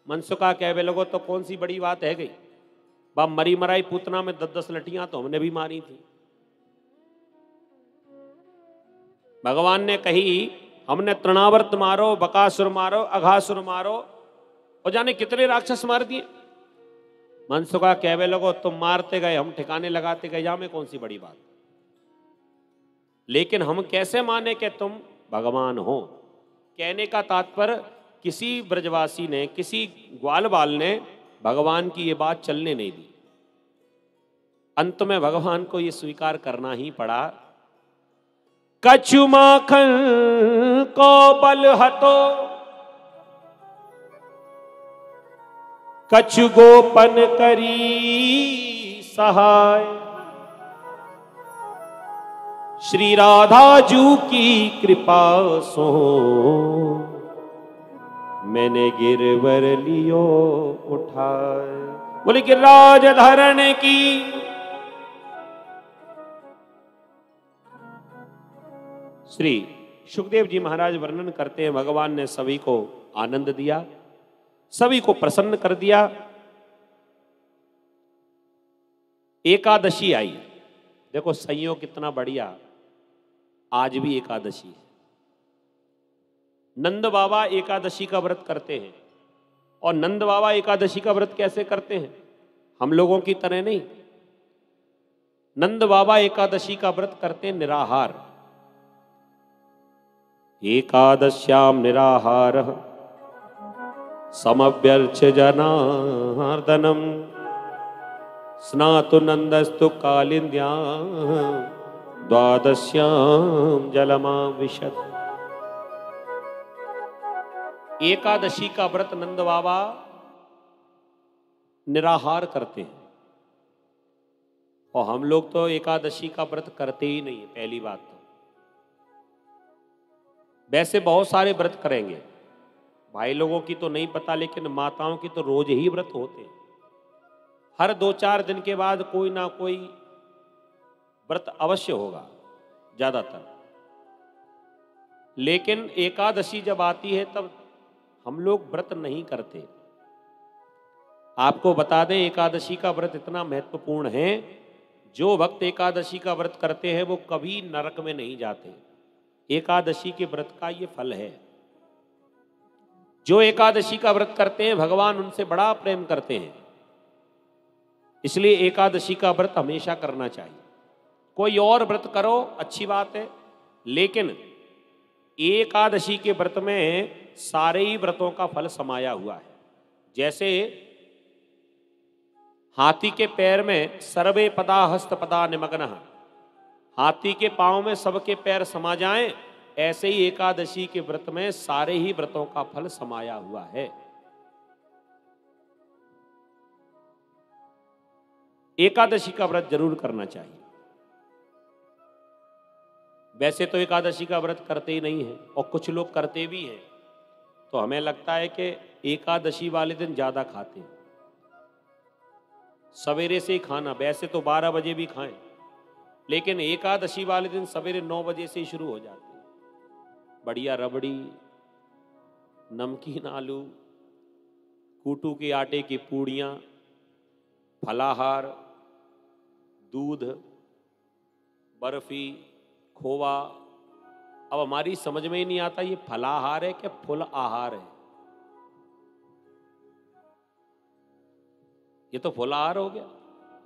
मनसुखा कहवे लगो, तो कौन सी बड़ी बात है गई, बा मरी मराई पूतना में 10-10 लठियां तो हमने भी मारी थी। भगवान ने कही हमने तृणावर्त मारो, बकासुर मारो, अघासुर मारो और जाने कितने राक्षस मार दिए। मनसुखा कहवे लगो, तुम मारते गए, हम ठिकाने लगाते गए, या में कौन सी बड़ी बात। लेकिन हम कैसे माने कि तुम भगवान हो। कहने का तात्पर्य किसी ब्रजवासी ने, किसी ग्वाल बाल ने भगवान की ये बात चलने नहीं दी। अंत में भगवान को ये स्वीकार करना ही पड़ा। कछु माखन को बल हतो, कछु गोपन करी सहाय, श्री राधा जू की कृपा सो मैंने गिरवर लियो उठाए। बोले गिरिराज धरण की। श्री सुखदेव जी महाराज वर्णन करते हैं, भगवान ने सभी को आनंद दिया, सभी को प्रसन्न कर दिया। एकादशी आई, देखो संयोग कितना बढ़िया, आज भी एकादशी है। नंद बाबा एकादशी का व्रत करते हैं, और नंद बाबा एकादशी का व्रत कैसे करते हैं, हम लोगों की तरह नहीं। नंद बाबा एकादशी का व्रत करते हैं निराहार। एकादश्याम निराहार समव्यर्च जनार्दनम स्नातु नंदस्तु कालिंद्याम द्वादश्याम जलमाविशत। एकादशी का व्रत नंद बाबा निराहार करते हैं, और हम लोग तो एकादशी का व्रत करते ही नहीं है। पहली बात तो वैसे बहुत सारे व्रत करेंगे, भाई लोगों की तो नहीं पता, लेकिन माताओं की तो रोज ही व्रत होते हैं। हर 2-4 दिन के बाद कोई ना कोई व्रत अवश्य होगा ज्यादातर। लेकिन एकादशी जब आती है तब हम लोग व्रत नहीं करते। आपको बता दें, एकादशी का व्रत इतना महत्वपूर्ण है, जो भक्त एकादशी का व्रत करते हैं वो कभी नरक में नहीं जाते। एकादशी के व्रत का ये फल है। जो एकादशी का व्रत करते हैं भगवान उनसे बड़ा प्रेम करते हैं, इसलिए एकादशी का व्रत हमेशा करना चाहिए। कोई और व्रत करो अच्छी बात है, लेकिन एकादशी के व्रत में सारे ही व्रतों का फल समाया हुआ है। जैसे हाथी के पैर में सर्वे पदा हस्त पदा निमग्नः, हाथी के पांव में सबके पैर समा जाएं, ऐसे ही एकादशी के व्रत में सारे ही व्रतों का फल समाया हुआ है। एकादशी का व्रत जरूर करना चाहिए। वैसे तो एकादशी का व्रत करते ही नहीं है, और कुछ लोग करते भी हैं, तो हमें लगता है कि एकादशी वाले दिन ज्यादा खाते हैं। सवेरे से ही खाना, वैसे तो 12 बजे भी खाएं, लेकिन एकादशी वाले दिन सवेरे 9 बजे से ही शुरू हो जाते हैं। बढ़िया रबड़ी, नमकीन आलू, कूटू के आटे की पूड़ियाँ, फलाहार, दूध, बर्फी, खोवा, अब हमारी समझ में ही नहीं आता ये फलाहार है कि फुल आहार है। ये तो फुल आहार हो गया,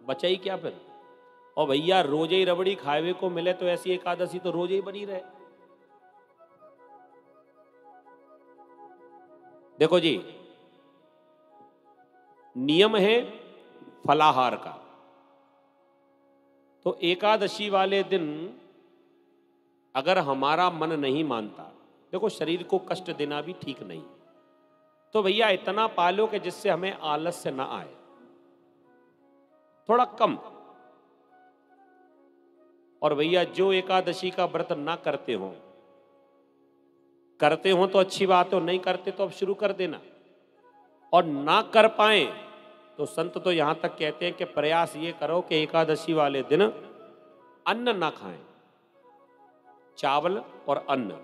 बचा ही क्या फिर। और भैया रोजे ही रबड़ी खावे को मिले तो ऐसी एकादशी तो रोजे ही बनी रहे। देखो जी, नियम है फलाहार का, तो एकादशी वाले दिन अगर हमारा मन नहीं मानता, देखो शरीर को कष्ट देना भी ठीक नहीं, तो भैया इतना पालो कि जिससे हमें आलस्य ना आए, थोड़ा कम। और भैया जो एकादशी का व्रत ना करते हो तो अच्छी बात है, नहीं करते तो अब शुरू कर देना। और ना कर पाए तो संत तो यहां तक कहते हैं कि प्रयास ये करो कि एकादशी वाले दिन अन्न ना खाएं। चावल और अन्न,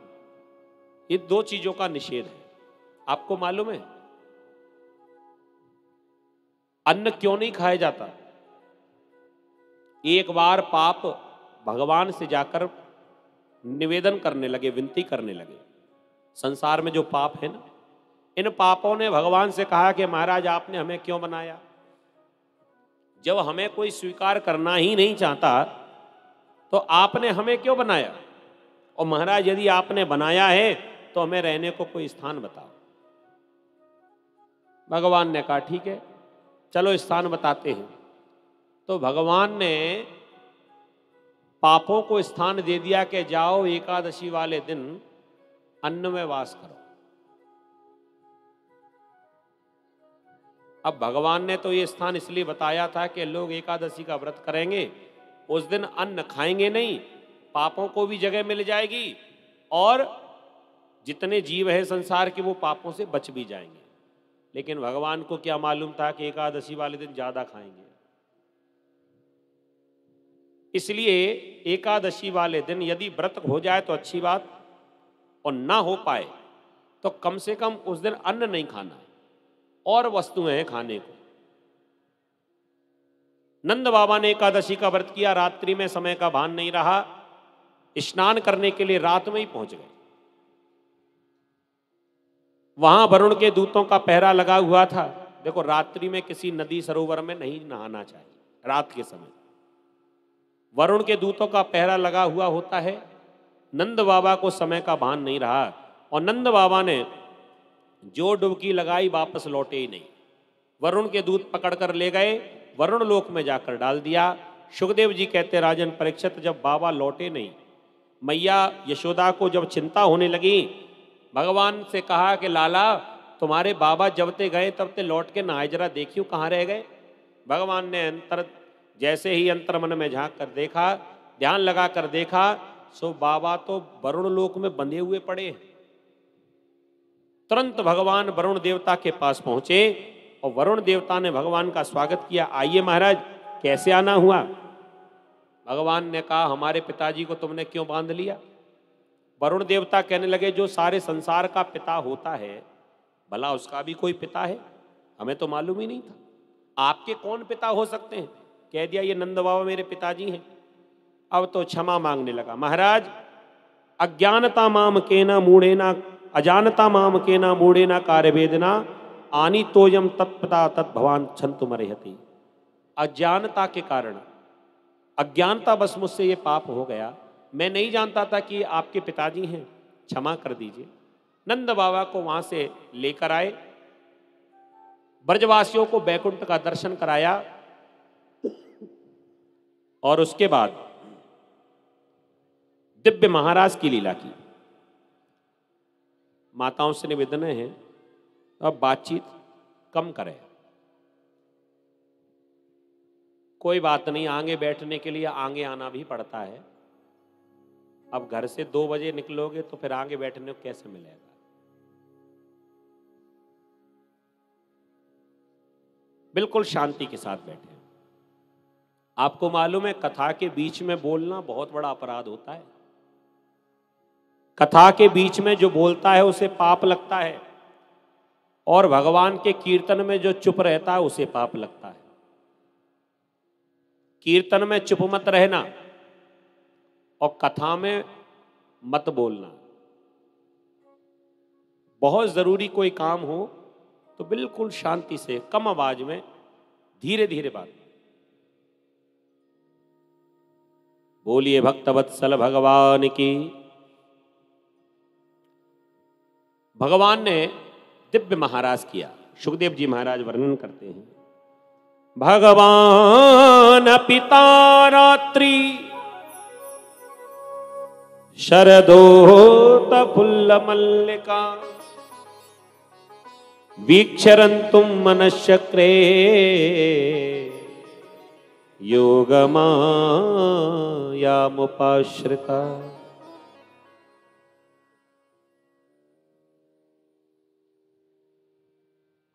ये दो चीजों का निषेध है। आपको मालूम है अन्न क्यों नहीं खाया जाता? एक बार पाप भगवान से जाकर निवेदन करने लगे, विनती करने लगे। संसार में जो पाप है ना, इन पापों ने भगवान से कहा कि महाराज आपने हमें क्यों बनाया? जब हमें कोई स्वीकार करना ही नहीं चाहता तो आपने हमें क्यों बनाया? और महाराज यदि आपने बनाया है तो हमें रहने को कोई स्थान बताओ। भगवान ने कहा ठीक है, चलो स्थान बताते हैं। तो भगवान ने पापों को स्थान दे दिया कि जाओ एकादशी वाले दिन अन्न में वास करो। अब भगवान ने तो ये स्थान इसलिए बताया था कि लोग एकादशी का व्रत करेंगे, उस दिन अन्न खाएंगे नहीं, पापों को भी जगह मिल जाएगी और जितने जीव हैं संसार के वो पापों से बच भी जाएंगे। लेकिन भगवान को क्या मालूम था कि एकादशी वाले दिन ज्यादा खाएंगे, इसलिए एकादशी वाले दिन यदि व्रत हो जाए तो अच्छी बात, और ना हो पाए तो कम से कम उस दिन अन्न नहीं खाना, और वस्तुएं हैं खाने को। नंद बाबा ने एकादशी का व्रत किया, रात्रि में समय का भान नहीं रहा, स्नान करने के लिए रात में ही पहुंच गए। वहां वरुण के दूतों का पहरा लगा हुआ था। देखो रात्रि में किसी नदी सरोवर में नहीं नहाना चाहिए, रात के समय वरुण के दूतों का पहरा लगा हुआ होता है। नंद बाबा को समय का भान नहीं रहा और नंद बाबा ने जो डुबकी लगाई वापस लौटे ही नहीं। वरुण के दूत पकड़कर ले गए, वरुण लोक में जाकर डाल दिया। सुखदेव जी कहते राजन परीक्षित, जब बाबा लौटे नहीं, मैया यशोदा को जब चिंता होने लगी, भगवान से कहा कि लाला तुम्हारे बाबा जब ते गए तब ते लौट के नहाए, जरा देखियो कहाँ रह गए। भगवान ने जैसे ही अंतर मन में झांक कर देखा, ध्यान लगा कर देखा, सो बाबा तो वरुण लोक में बंधे हुए पड़े हैं। तुरंत भगवान वरुण देवता के पास पहुंचे और वरुण देवता ने भगवान का स्वागत किया। आइए महाराज, कैसे आना हुआ? भगवान ने कहा हमारे पिताजी को तुमने क्यों बांध लिया? वरुण देवता कहने लगे जो सारे संसार का पिता होता है, भला उसका भी कोई पिता है? हमें तो मालूम ही नहीं था। आपके कौन पिता हो सकते हैं? कह दिया ये नंद बाबा मेरे पिताजी हैं। अब तो क्षमा मांगने लगा। महाराज अज्ञानता माम केना मूढ़ेना, अजानता माम केना मूढ़ेना कार्य वेदना आनी तोयम तत्पता तत् भवान छंतु मरेहति। अज्ञानता के कारण, अज्ञानता बस मुझसे ये पाप हो गया, मैं नहीं जानता था कि आपके पिताजी हैं, क्षमा कर दीजिए। नंद बाबा को वहां से लेकर आए, ब्रजवासियों को बैकुंठ का दर्शन कराया और उसके बाद दिव्य महाराज की लीला की। माताओं से निवेदन है अब बातचीत कम करें, कोई बात नहीं, आगे बैठने के लिए आगे आना भी पड़ता है। अब घर से 2 बजे निकलोगे तो फिर आगे बैठने को कैसे मिलेगा? बिल्कुल शांति के साथ बैठे। आपको मालूम है कथा के बीच में बोलना बहुत बड़ा अपराध होता है। कथा के बीच में जो बोलता है उसे पाप लगता है, और भगवान के कीर्तन में जो चुप रहता है उसे पाप लगता है। कीर्तन में चुप मत रहना और कथा में मत बोलना। बहुत जरूरी कोई काम हो तो बिल्कुल शांति से, कम आवाज में, धीरे धीरे बात। बोलिए भक्तवत्सल भगवान की। भगवान ने दिव्य महाराज किया। सुखदेव जी महाराज वर्णन करते हैं, भगवान पिता रात्रि शरदोत फुल्ल मल्लिका वीक्षरन्तुं मनश्चक्रे योगमायामुपाश्रिता।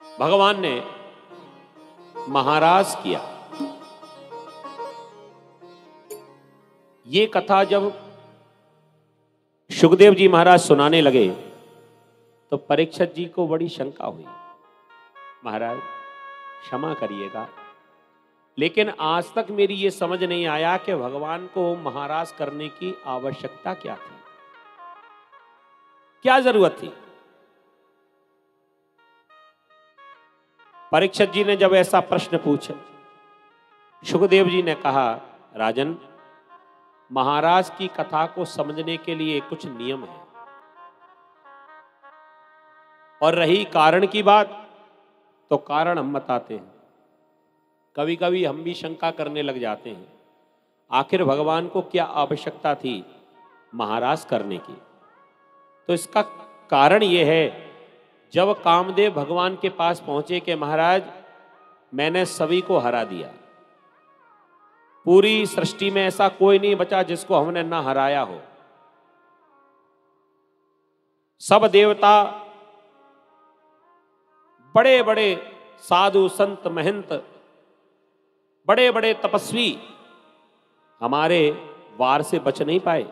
भगवान ने महाराज किया। ये कथा जब सुखदेव जी महाराज सुनाने लगे तो परीक्षित जी को बड़ी शंका हुई, महाराज क्षमा करिएगा, लेकिन आज तक मेरी ये समझ नहीं आया कि भगवान को महाराज करने की आवश्यकता क्या थी, क्या जरूरत थी। परीक्षित जी ने जब ऐसा प्रश्न पूछा, सुखदेव जी ने कहा, राजन, महाराज की कथा को समझने के लिए कुछ नियम है, और रही कारण की बात, तो कारण हम बताते हैं। कभी कभी हम भी शंका करने लग जाते हैं, आखिर भगवान को क्या आवश्यकता थी महाराज करने की। तो इसका कारण यह है, जब कामदेव भगवान के पास पहुंचे कि महाराज मैंने सभी को हरा दिया, पूरी सृष्टि में ऐसा कोई नहीं बचा जिसको हमने ना हराया हो, सब देवता, बड़े बड़े साधु संत महंत, बड़े बड़े तपस्वी हमारे वार से बच नहीं पाए।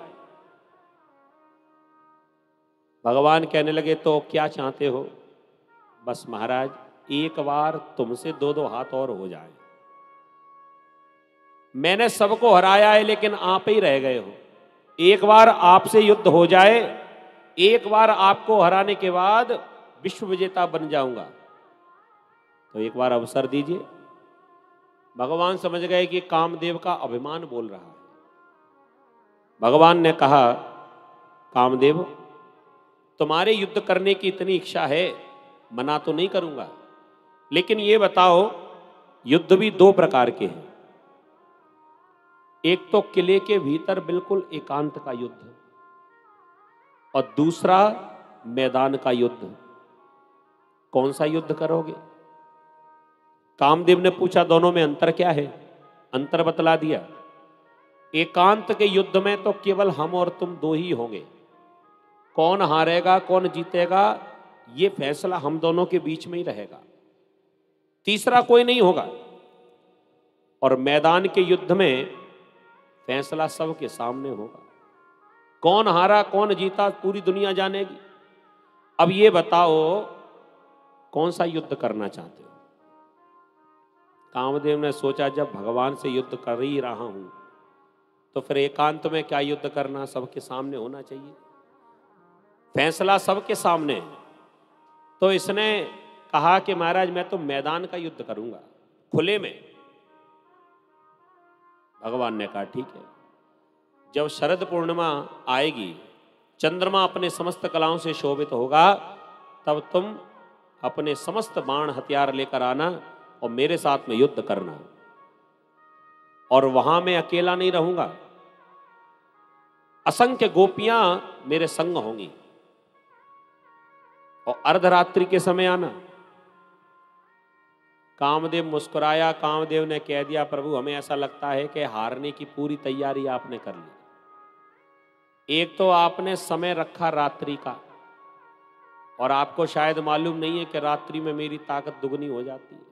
भगवान कहने लगे, तो क्या चाहते हो? बस महाराज एक बार तुमसे दो दो हाथ और हो जाए। मैंने सबको हराया है लेकिन आप ही रह गए हो, एक बार आपसे युद्ध हो जाए, एक बार आपको हराने के बाद विश्व विजेता बन जाऊंगा, तो एक बार अवसर दीजिए। भगवान समझ गए कि कामदेव का अभिमान बोल रहा है। भगवान ने कहा, कामदेव तुम्हारे युद्ध करने की इतनी इच्छा है, मना तो नहीं करूंगा, लेकिन ये बताओ, युद्ध भी दो प्रकार के हैं। एक तो किले के भीतर बिल्कुल एकांत का युद्ध, और दूसरा मैदान का युद्ध। कौन सा युद्ध करोगे? कामदेव ने पूछा, दोनों में अंतर क्या है? अंतर बतला दिया। एकांत के युद्ध में तो केवल हम और तुम दो ही होंगे, कौन हारेगा कौन जीतेगा ये फैसला हम दोनों के बीच में ही रहेगा, तीसरा कोई नहीं होगा। और मैदान के युद्ध में फैसला सबके सामने होगा, कौन हारा कौन जीता पूरी दुनिया जानेगी। अब ये बताओ, कौन सा युद्ध करना चाहते हो? कामदेव ने सोचा, जब भगवान से युद्ध कर ही रहा हूं तो फिर एकांत में क्या युद्ध करना, सबके सामने होना चाहिए, फैसला सबके सामने। तो इसने कहा कि महाराज मैं तो मैदान का युद्ध करूंगा, खुले में। भगवान ने कहा, ठीक है, जब शरद पूर्णिमा आएगी, चंद्रमा अपने समस्त कलाओं से शोभित होगा, तब तुम अपने समस्त बाण हथियार लेकर आना और मेरे साथ में युद्ध करना। और वहां मैं अकेला नहीं रहूंगा, असंख्य गोपियां मेरे संग होंगी, और अर्धरात्रि के समय आना। कामदेव मुस्कुराया। कामदेव ने कह दिया, प्रभु हमें ऐसा लगता है कि हारने की पूरी तैयारी आपने कर ली। एक तो आपने समय रखा रात्रि का, और आपको शायद मालूम नहीं है कि रात्रि में मेरी ताकत दुगनी हो जाती है,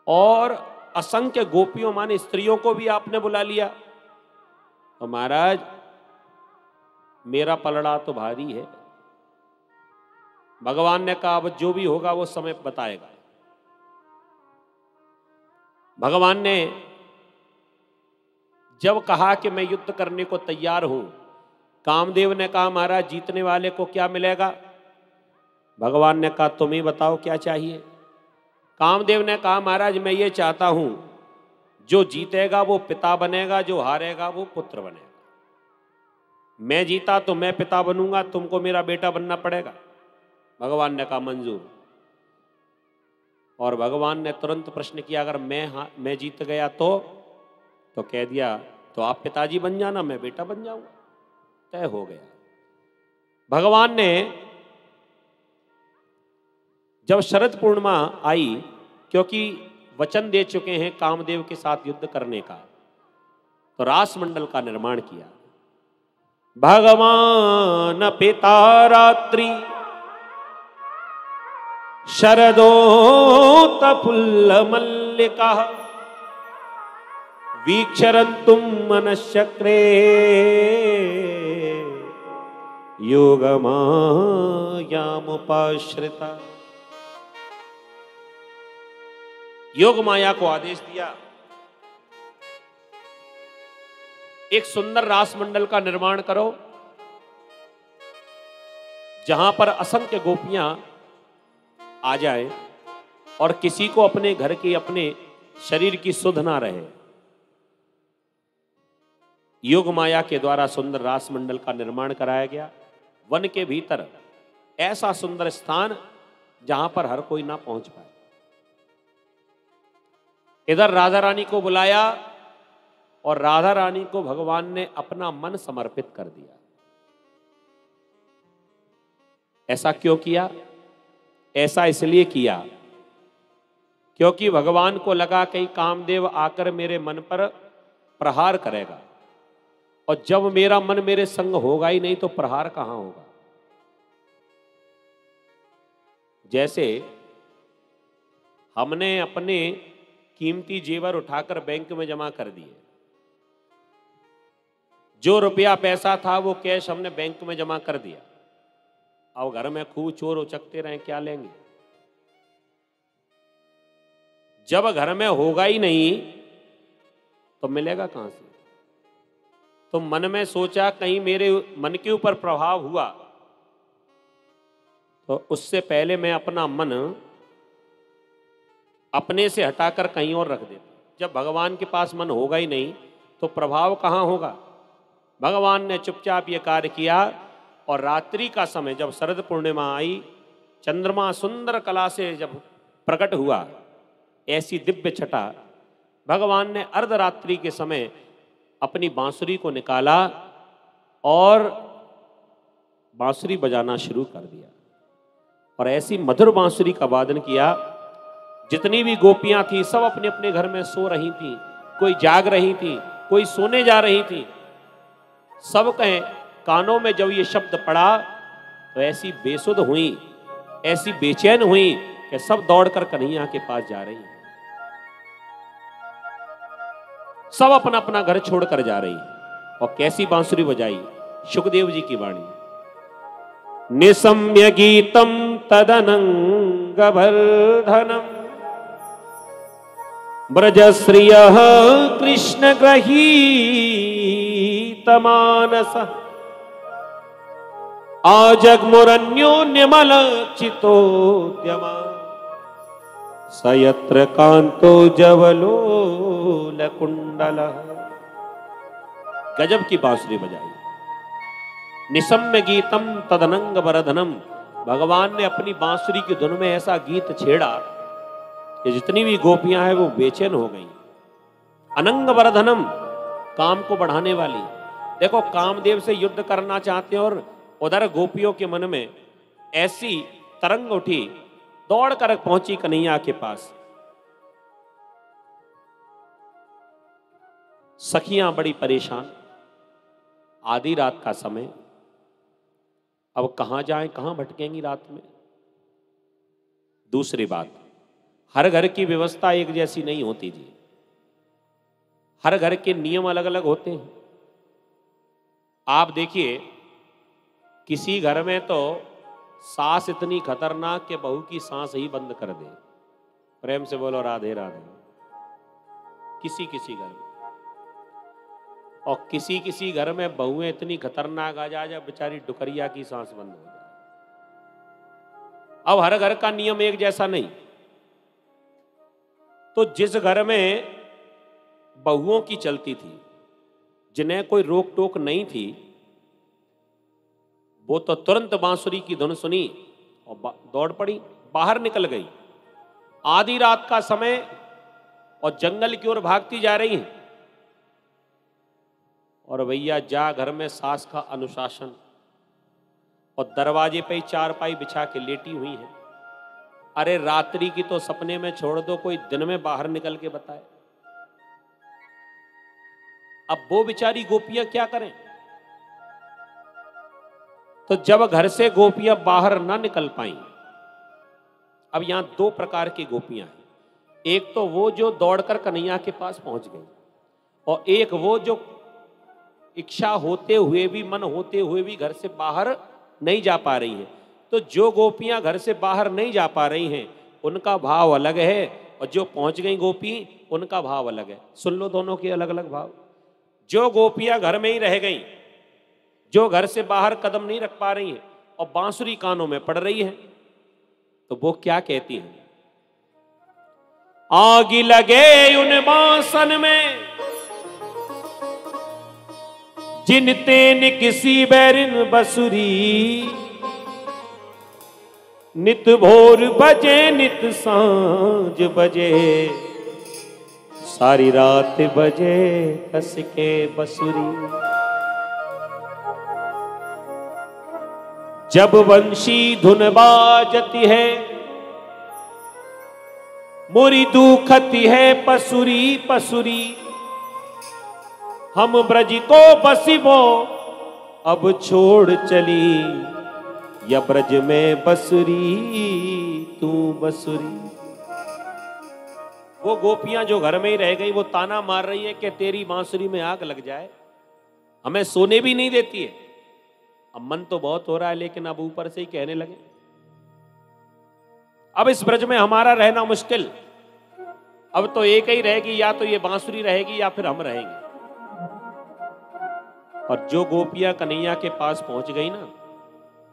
और असंख्य गोपियों माने स्त्रियों को भी आपने बुला लिया। तो महाराज मेरा पलड़ा तो भारी है। भगवान ने कहा, अब जो भी होगा वो समय बताएगा। भगवान ने जब कहा कि मैं युद्ध करने को तैयार हूं, कामदेव ने कहा महाराज जीतने वाले को क्या मिलेगा? भगवान ने कहा तुम ही बताओ क्या चाहिए। कामदेव ने कहा महाराज मैं ये चाहता हूं जो जीतेगा वो पिता बनेगा, जो हारेगा वो पुत्र बनेगा। मैं जीता तो मैं पिता बनूंगा, तुमको मेरा बेटा बनना पड़ेगा। भगवान ने कहा मंजूर। और भगवान ने तुरंत प्रश्न किया अगर मैं जीत गया तो कह दिया तो आप पिताजी बन जाना, मैं बेटा बन जाऊंगा। तय हो गया। भगवान ने जब शरद पूर्णिमा आई, क्योंकि वचन दे चुके हैं कामदेव के साथ युद्ध करने का, तो रास मंडल का निर्माण किया। भगवान पिता रात्रि शरदोत फुल्ल मल्लिका वीक्षरन्तुम मनश्चक्रे योगमायामुपाश्रिता। योग माया को आदेश दिया एक सुंदर रास मंडल का निर्माण करो जहां पर असंख्य गोपियां आ जाए और किसी को अपने घर की, अपने शरीर की सुध ना रहे। योग माया के द्वारा सुंदर रास मंडल का निर्माण कराया गया। वन के भीतर ऐसा सुंदर स्थान जहां पर हर कोई ना पहुंच पाए। इधर राधा रानी को बुलाया और राधा रानी को भगवान ने अपना मन समर्पित कर दिया। ऐसा क्यों किया? ऐसा इसलिए किया क्योंकि भगवान को लगा कहीं कामदेव आकर मेरे मन पर प्रहार करेगा, और जब मेरा मन मेरे संग होगा ही नहीं तो प्रहार कहां होगा। जैसे हमने अपने कीमती जेवर उठाकर बैंक में जमा कर दिए, जो रुपया पैसा था वो कैश हमने बैंक में जमा कर दिया, अब घर में खूब चोर उचकते रहे, क्या लेंगे? जब घर में होगा ही नहीं तो मिलेगा कहां से? तो मन में सोचा कहीं मेरे मन के ऊपर प्रभाव हुआ, तो उससे पहले मैं अपना मन अपने से हटाकर कहीं और रख देता। जब भगवान के पास मन होगा ही नहीं तो प्रभाव कहां होगा? भगवान ने चुपचाप ये कार्य किया। और रात्रि का समय जब शरद पूर्णिमा आई, चंद्रमा सुंदर कला से जब प्रकट हुआ, ऐसी दिव्य छटा, भगवान ने अर्धरात्रि के समय अपनी बांसुरी को निकाला और बांसुरी बजाना शुरू कर दिया। और ऐसी मधुर बांसुरी का वादन किया, जितनी भी गोपियां थी सब अपने अपने घर में सो रही थी, कोई जाग रही थी, कोई सोने जा रही थी। सब कहें कानों में जब ये शब्द पड़ा तो ऐसी बेसुध हुई, ऐसी बेचैन हुई कि सब दौड़कर कन्हैया के पास जा रही हैं। सब अपना अपना घर छोड़कर जा रही। और कैसी बांसुरी बजाई, सुखदेव जी की वाणी। निशम्य गीतम तदनंगवर्धनम ब्रजश्रियः कृष्ण गृहीत मानस आजग्मुरन्योन्यमलचितोद्यमा सयत्र कांतो जवलोल कुंडल। गजब की बांसुरी बजाई। निशम्य गीतम तदनंग वरधनम, भगवान ने अपनी बांसुरी की धुन में ऐसा गीत छेड़ा कि जितनी भी गोपियां हैं वो बेचैन हो गईं। अनंग वरधनम, काम को बढ़ाने वाली। देखो कामदेव से युद्ध करना चाहते हैं और उधर गोपियों के मन में ऐसी तरंग उठी, दौड़ कर पहुंची कन्हैया के पास। सखियां बड़ी परेशान, आधी रात का समय, अब कहां जाएं, कहां भटकेंगी रात में। दूसरी बात, हर घर की व्यवस्था एक जैसी नहीं होती जी, हर घर के नियम अलग अलग होते हैं। आप देखिए किसी घर में तो सास इतनी खतरनाक कि बहू की सांस ही बंद कर दे। प्रेम से बोलो राधे राधे। किसी किसी घर में और किसी किसी घर में बहुएं इतनी खतरनाक आ जाए जब बेचारी डुकरिया की सांस बंद हो जाए। अब हर घर का नियम एक जैसा नहीं। तो जिस घर में बहुओं की चलती थी, जिन्हें कोई रोक टोक नहीं थी, वो तो तुरंत बांसुरी की धुन सुनी और दौड़ पड़ी, बाहर निकल गई। आधी रात का समय और जंगल की ओर भागती जा रही हैं। और भैया जा घर में सास का अनुशासन, और दरवाजे पे ही चारपाई बिछा के लेटी हुई है। अरे रात्रि की तो सपने में छोड़ दो, कोई दिन में बाहर निकल के बताए। अब वो बेचारी गोपियां क्या करें? तो जब घर से गोपियां बाहर ना निकल पाई, अब यहां दो प्रकार की गोपियां हैं। एक तो वो जो दौड़कर कन्हैया के पास पहुंच गई, और एक वो जो इच्छा होते हुए भी, मन होते हुए भी घर से बाहर नहीं जा पा रही है। तो जो गोपियां घर से बाहर नहीं जा पा रही हैं, उनका भाव अलग है, और जो पहुंच गई गोपी, उनका भाव अलग है। सुन लो दोनों के अलग अलग भाव। जो गोपियां घर में ही रह गई, जो घर से बाहर कदम नहीं रख पा रही हैं और बांसुरी कानों में पड़ रही है, तो वो क्या कहती हैं? आग लगे उन बांसन में जिन तेन किसी बैरिन बसुरी, नित भोर बजे नित सांझ बजे, सारी रात बजे कस के बसुरी। जब वंशी धुन बाजती है, मोरी दुखती है पसुरी पसुरी, हम ब्रज को बसिबो अब छोड़ चली, या ब्रज में बसुरी तू बसुरी। वो गोपियां जो घर में ही रह गई, वो ताना मार रही है कि तेरी बांसुरी में आग लग जाए, हमें सोने भी नहीं देती है। अब मन तो बहुत हो रहा है, लेकिन अब ऊपर से ही कहने लगे, अब इस ब्रज में हमारा रहना मुश्किल, अब तो एक ही रहेगी, या तो ये बांसुरी रहेगी या फिर हम रहेंगे। और जो गोपियां कन्हैया के पास पहुंच गई ना,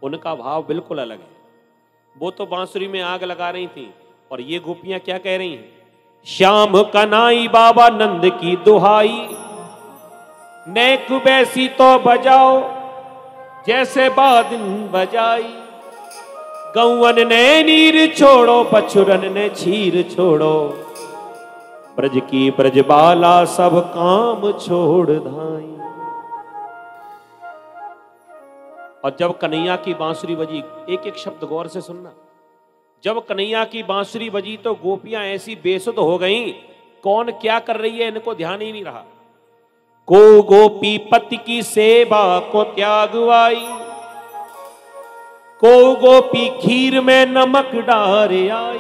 उनका भाव बिल्कुल अलग है। वो तो बांसुरी में आग लगा रही थी, और ये गोपियां क्या कह रही हैं? श्याम कन्हई बाबा नंद की दुहाई, नेक बैसी तो बजाओ जैसे बादन बजाई, गौवन ने नीर छोड़ो बछुरन ने छीर छोड़ो, ब्रज की ब्रजबाला सब काम छोड़ धाई। और जब कन्हैया की बांसुरी बजी, एक एक शब्द गौर से सुनना, जब कन्हैया की बांसुरी बजी तो गोपियां ऐसी बेसुध हो गईं, कौन क्या कर रही है इनको ध्यान ही नहीं रहा। को गोपी पति की सेवा को त्यागवाई, को गोपी खीर में नमक डार आई,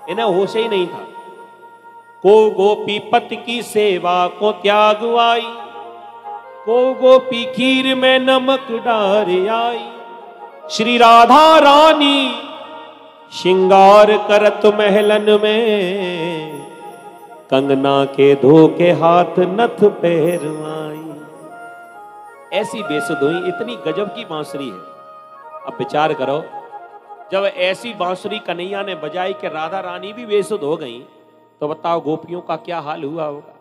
इन्हें होश ही नहीं था। को गोपी पति की सेवा को त्यागवाई, को गोपी खीर में नमक डार आई, श्री राधा रानी श्रृंगार करत महलन में, कंगना के धोके हाथ नथ पैरवाई। ऐसी बेसुध हुई, इतनी गजब की बांसुरी है। अब विचार करो, जब ऐसी बांसुरी कन्हैया ने बजाई कि राधा रानी भी बेसुध हो गई, तो बताओ गोपियों का क्या हाल हुआ होगा।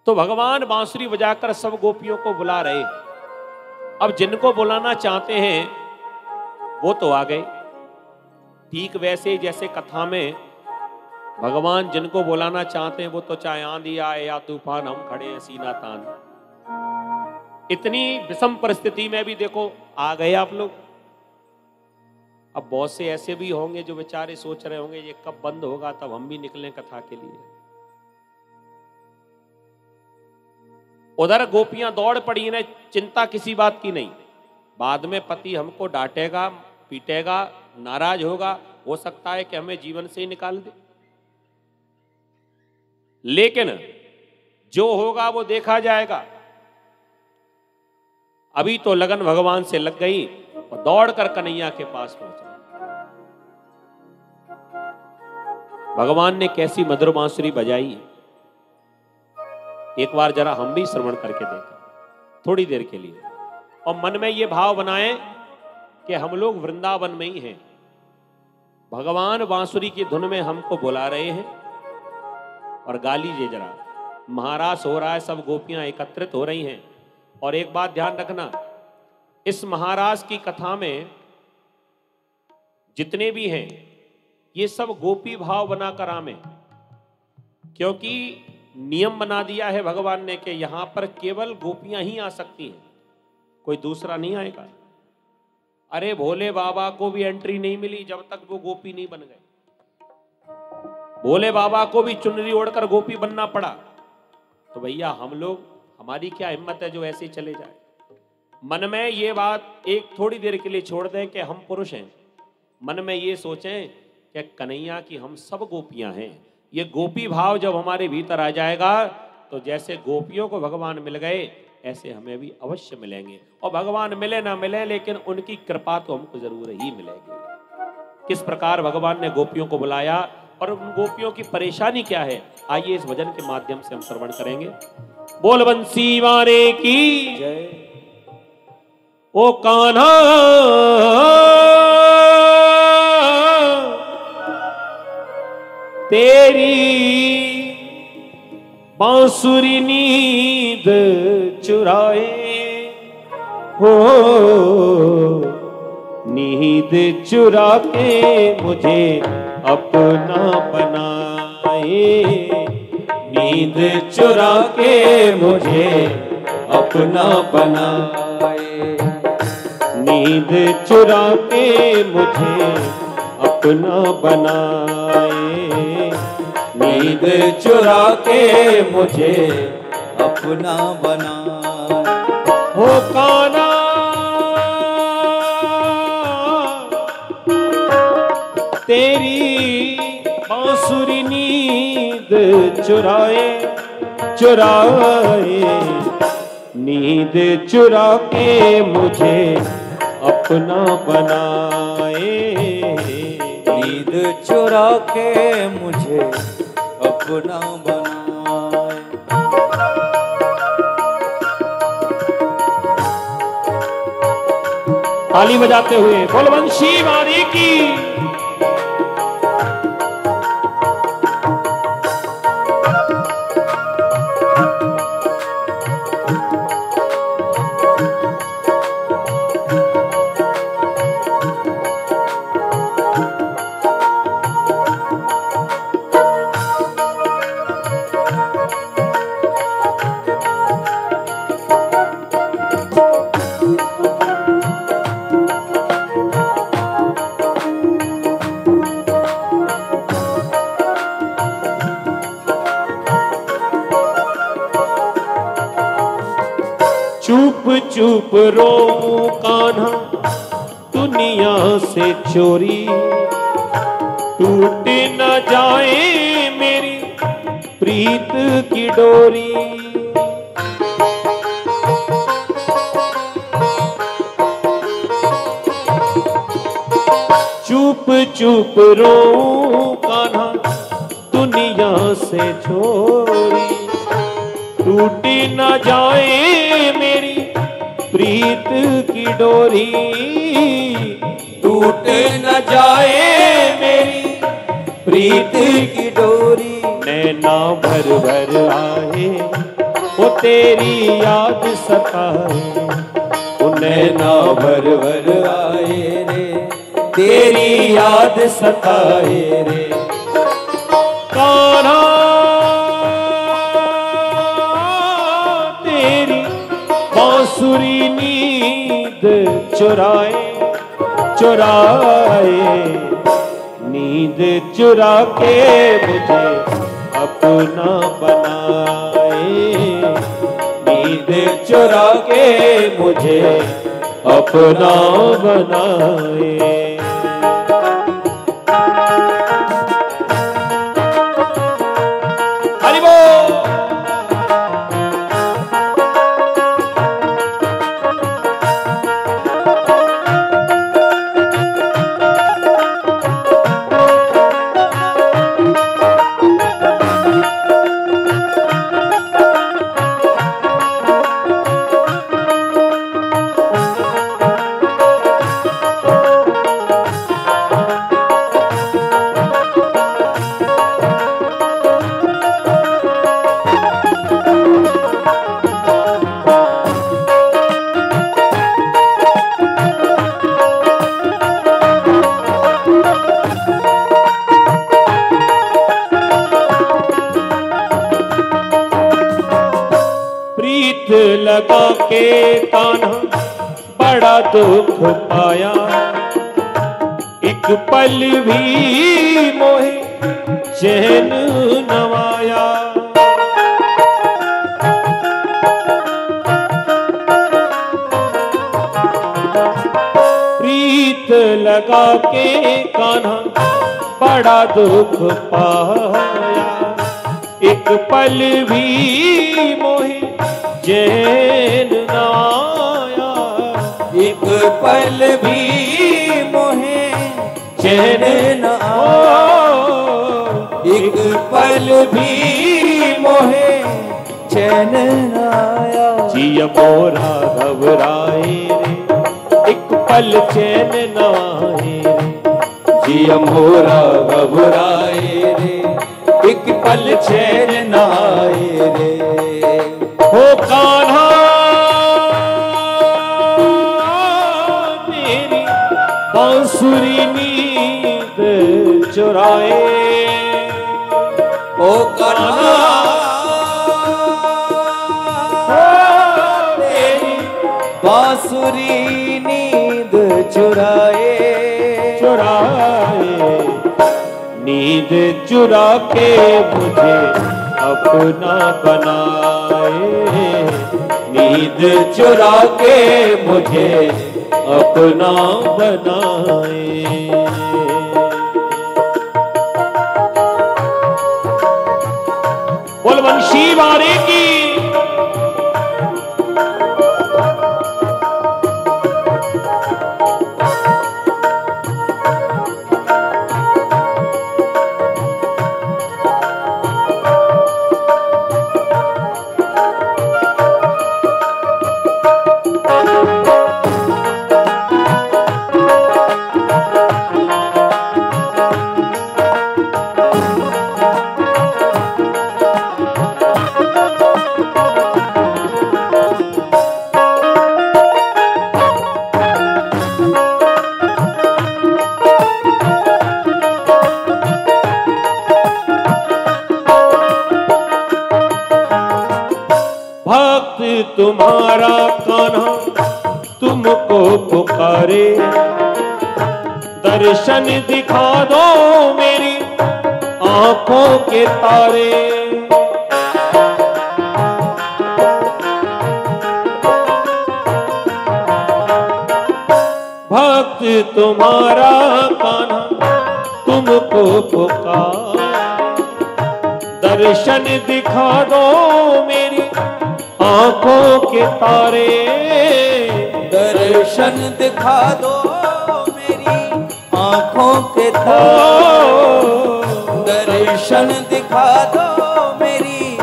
तो भगवान बांसुरी बजाकर सब गोपियों को बुला रहे। अब जिनको बुलाना चाहते हैं वो तो आ गए, ठीक वैसे जैसे कथा में भगवान जिनको बुलाना चाहते हैं वो तो चाहे आंधी आए या तूफान, हम खड़े हैं सीना तान। इतनी विषम परिस्थिति में भी देखो आ गए आप लोग। अब बहुत से ऐसे भी होंगे जो बेचारे सोच रहे होंगे ये कब बंद होगा, तब हम भी निकलें कथा के लिए। उधर गोपियां दौड़ पड़ी, इन्हें चिंता किसी बात की नहीं। बाद में पति हमको डांटेगा, पीटेगा, नाराज होगा, हो सकता है कि हमें जीवन से ही निकाल दे, लेकिन जो होगा वो देखा जाएगा। अभी तो लगन भगवान से लग गई और दौड़कर कन्हैया के पास पहुंचा। भगवान ने कैसी मधुर बांसुरी बजाई। एक बार जरा हम भी श्रवण करके देखें थोड़ी देर के लिए, और मन में ये भाव बनाएं कि हम लोग वृंदावन में ही हैं, भगवान बांसुरी की धुन में हमको बुला रहे हैं। और गा लीजिए जरा, महारास हो रहा है, सब गोपियां एकत्रित हो रही हैं। और एक बात ध्यान रखना, इस महारास की कथा में जितने भी हैं ये सब गोपी भाव बनाकर आमे, क्योंकि नियम बना दिया है भगवान ने कि यहां पर केवल गोपियां ही आ सकती हैं, कोई दूसरा नहीं आएगा। अरे भोले बाबा को भी एंट्री नहीं मिली जब तक वो गोपी नहीं बन गए। भोले बाबा को भी चुनरी ओढ़कर गोपी बनना पड़ा। तो भैया हम लोग, हमारी क्या हिम्मत है जो ऐसे ही चले जाए। मन में ये बात एक थोड़ी देर के लिए छोड़ दें कि हम पुरुष हैं, मन में ये सोचें कि कन्हैया की हम सब गोपियां हैं। ये गोपी भाव जब हमारे भीतर आ जाएगा तो जैसे गोपियों को भगवान मिल गए ऐसे हमें भी अवश्य मिलेंगे। और भगवान मिले ना मिले लेकिन उनकी कृपा तो हमको जरूर ही मिलेगी। किस प्रकार भगवान ने गोपियों को बुलाया और उन गोपियों की परेशानी क्या है, आइए इस भजन के माध्यम से हम श्रवण करेंगे। बोल बंसी वारे की जय। ओ कान्हा तेरी बांसुरी नींद चुराए हो, नींद चुरा के मुझे अपना बनाए, नींद चुरा के मुझे अपना बनाए, नींद चुरा के मुझे अपना बनाए, नींद चुरा के मुझे अपना बनाए। हो कान्हा तेरी बांसुरी नींद चुराए चुराए, नींद चुरा के मुझे अपना बनाए, नींद चुरा के मुझे अपना बनाए। ताली बजाते हुए बोल बंशी वारी की। चुप चुप रो कान्हा दुनिया से चोरी, टूट न जाए मेरी प्रीत की डोरी। चुप चुप रो कान्हा दुनिया से चोरी, टूट न जाए मेरी प्रीत की डोरी, टूट न जाए मेरी प्रीत की डोरी। नैना भर भर आए वो तेरी याद सताए, वो नैना भर भर आए रे तेरी याद सताए रे। कान्हा तेरी बांसुरी नींद चुराए चुराए, नींद चुरा के मुझे अपना बनाए, नींद चुरा के मुझे अपना बनाए। हरि बोल। लगा के कान्हा बड़ा दुख पाया, एक पल भी मोहे चैन न आया। प्रीत लगा के कान्हा बड़ा दुख पाया, एक पल भी मोहे चैन न आया, एक पल भी मोहे चैन न आया, एक पल भी मोहे चैन न आया। जिया मोरा घबराए रे, एक पल चैन न आए रे, जिया मोरा घबराए रे, एक पल चैन न आए रे। हो कान्हा तेरी बांसुरी नींद चुराए, ओ कान्हा तेरी बांसुरी नींद चुराए, चुराए नींद चुरा के मुझे अपना बनाए, नींद चुरा के मुझे अपना बनाए। बोल वंशी वारे की। भक्त तुम्हारा कान्हा तुमको पुकारे, दर्शन दिखा दो मेरी आंखों के तारे। भक्त तुम्हारा कान्हा तुमको पुकारे, दर्शन दिखा दो मेरी आंखों के तारे। दर्शन दिखा दो मेरी आंखों के तारे, दर्शन दिखा दो मेरी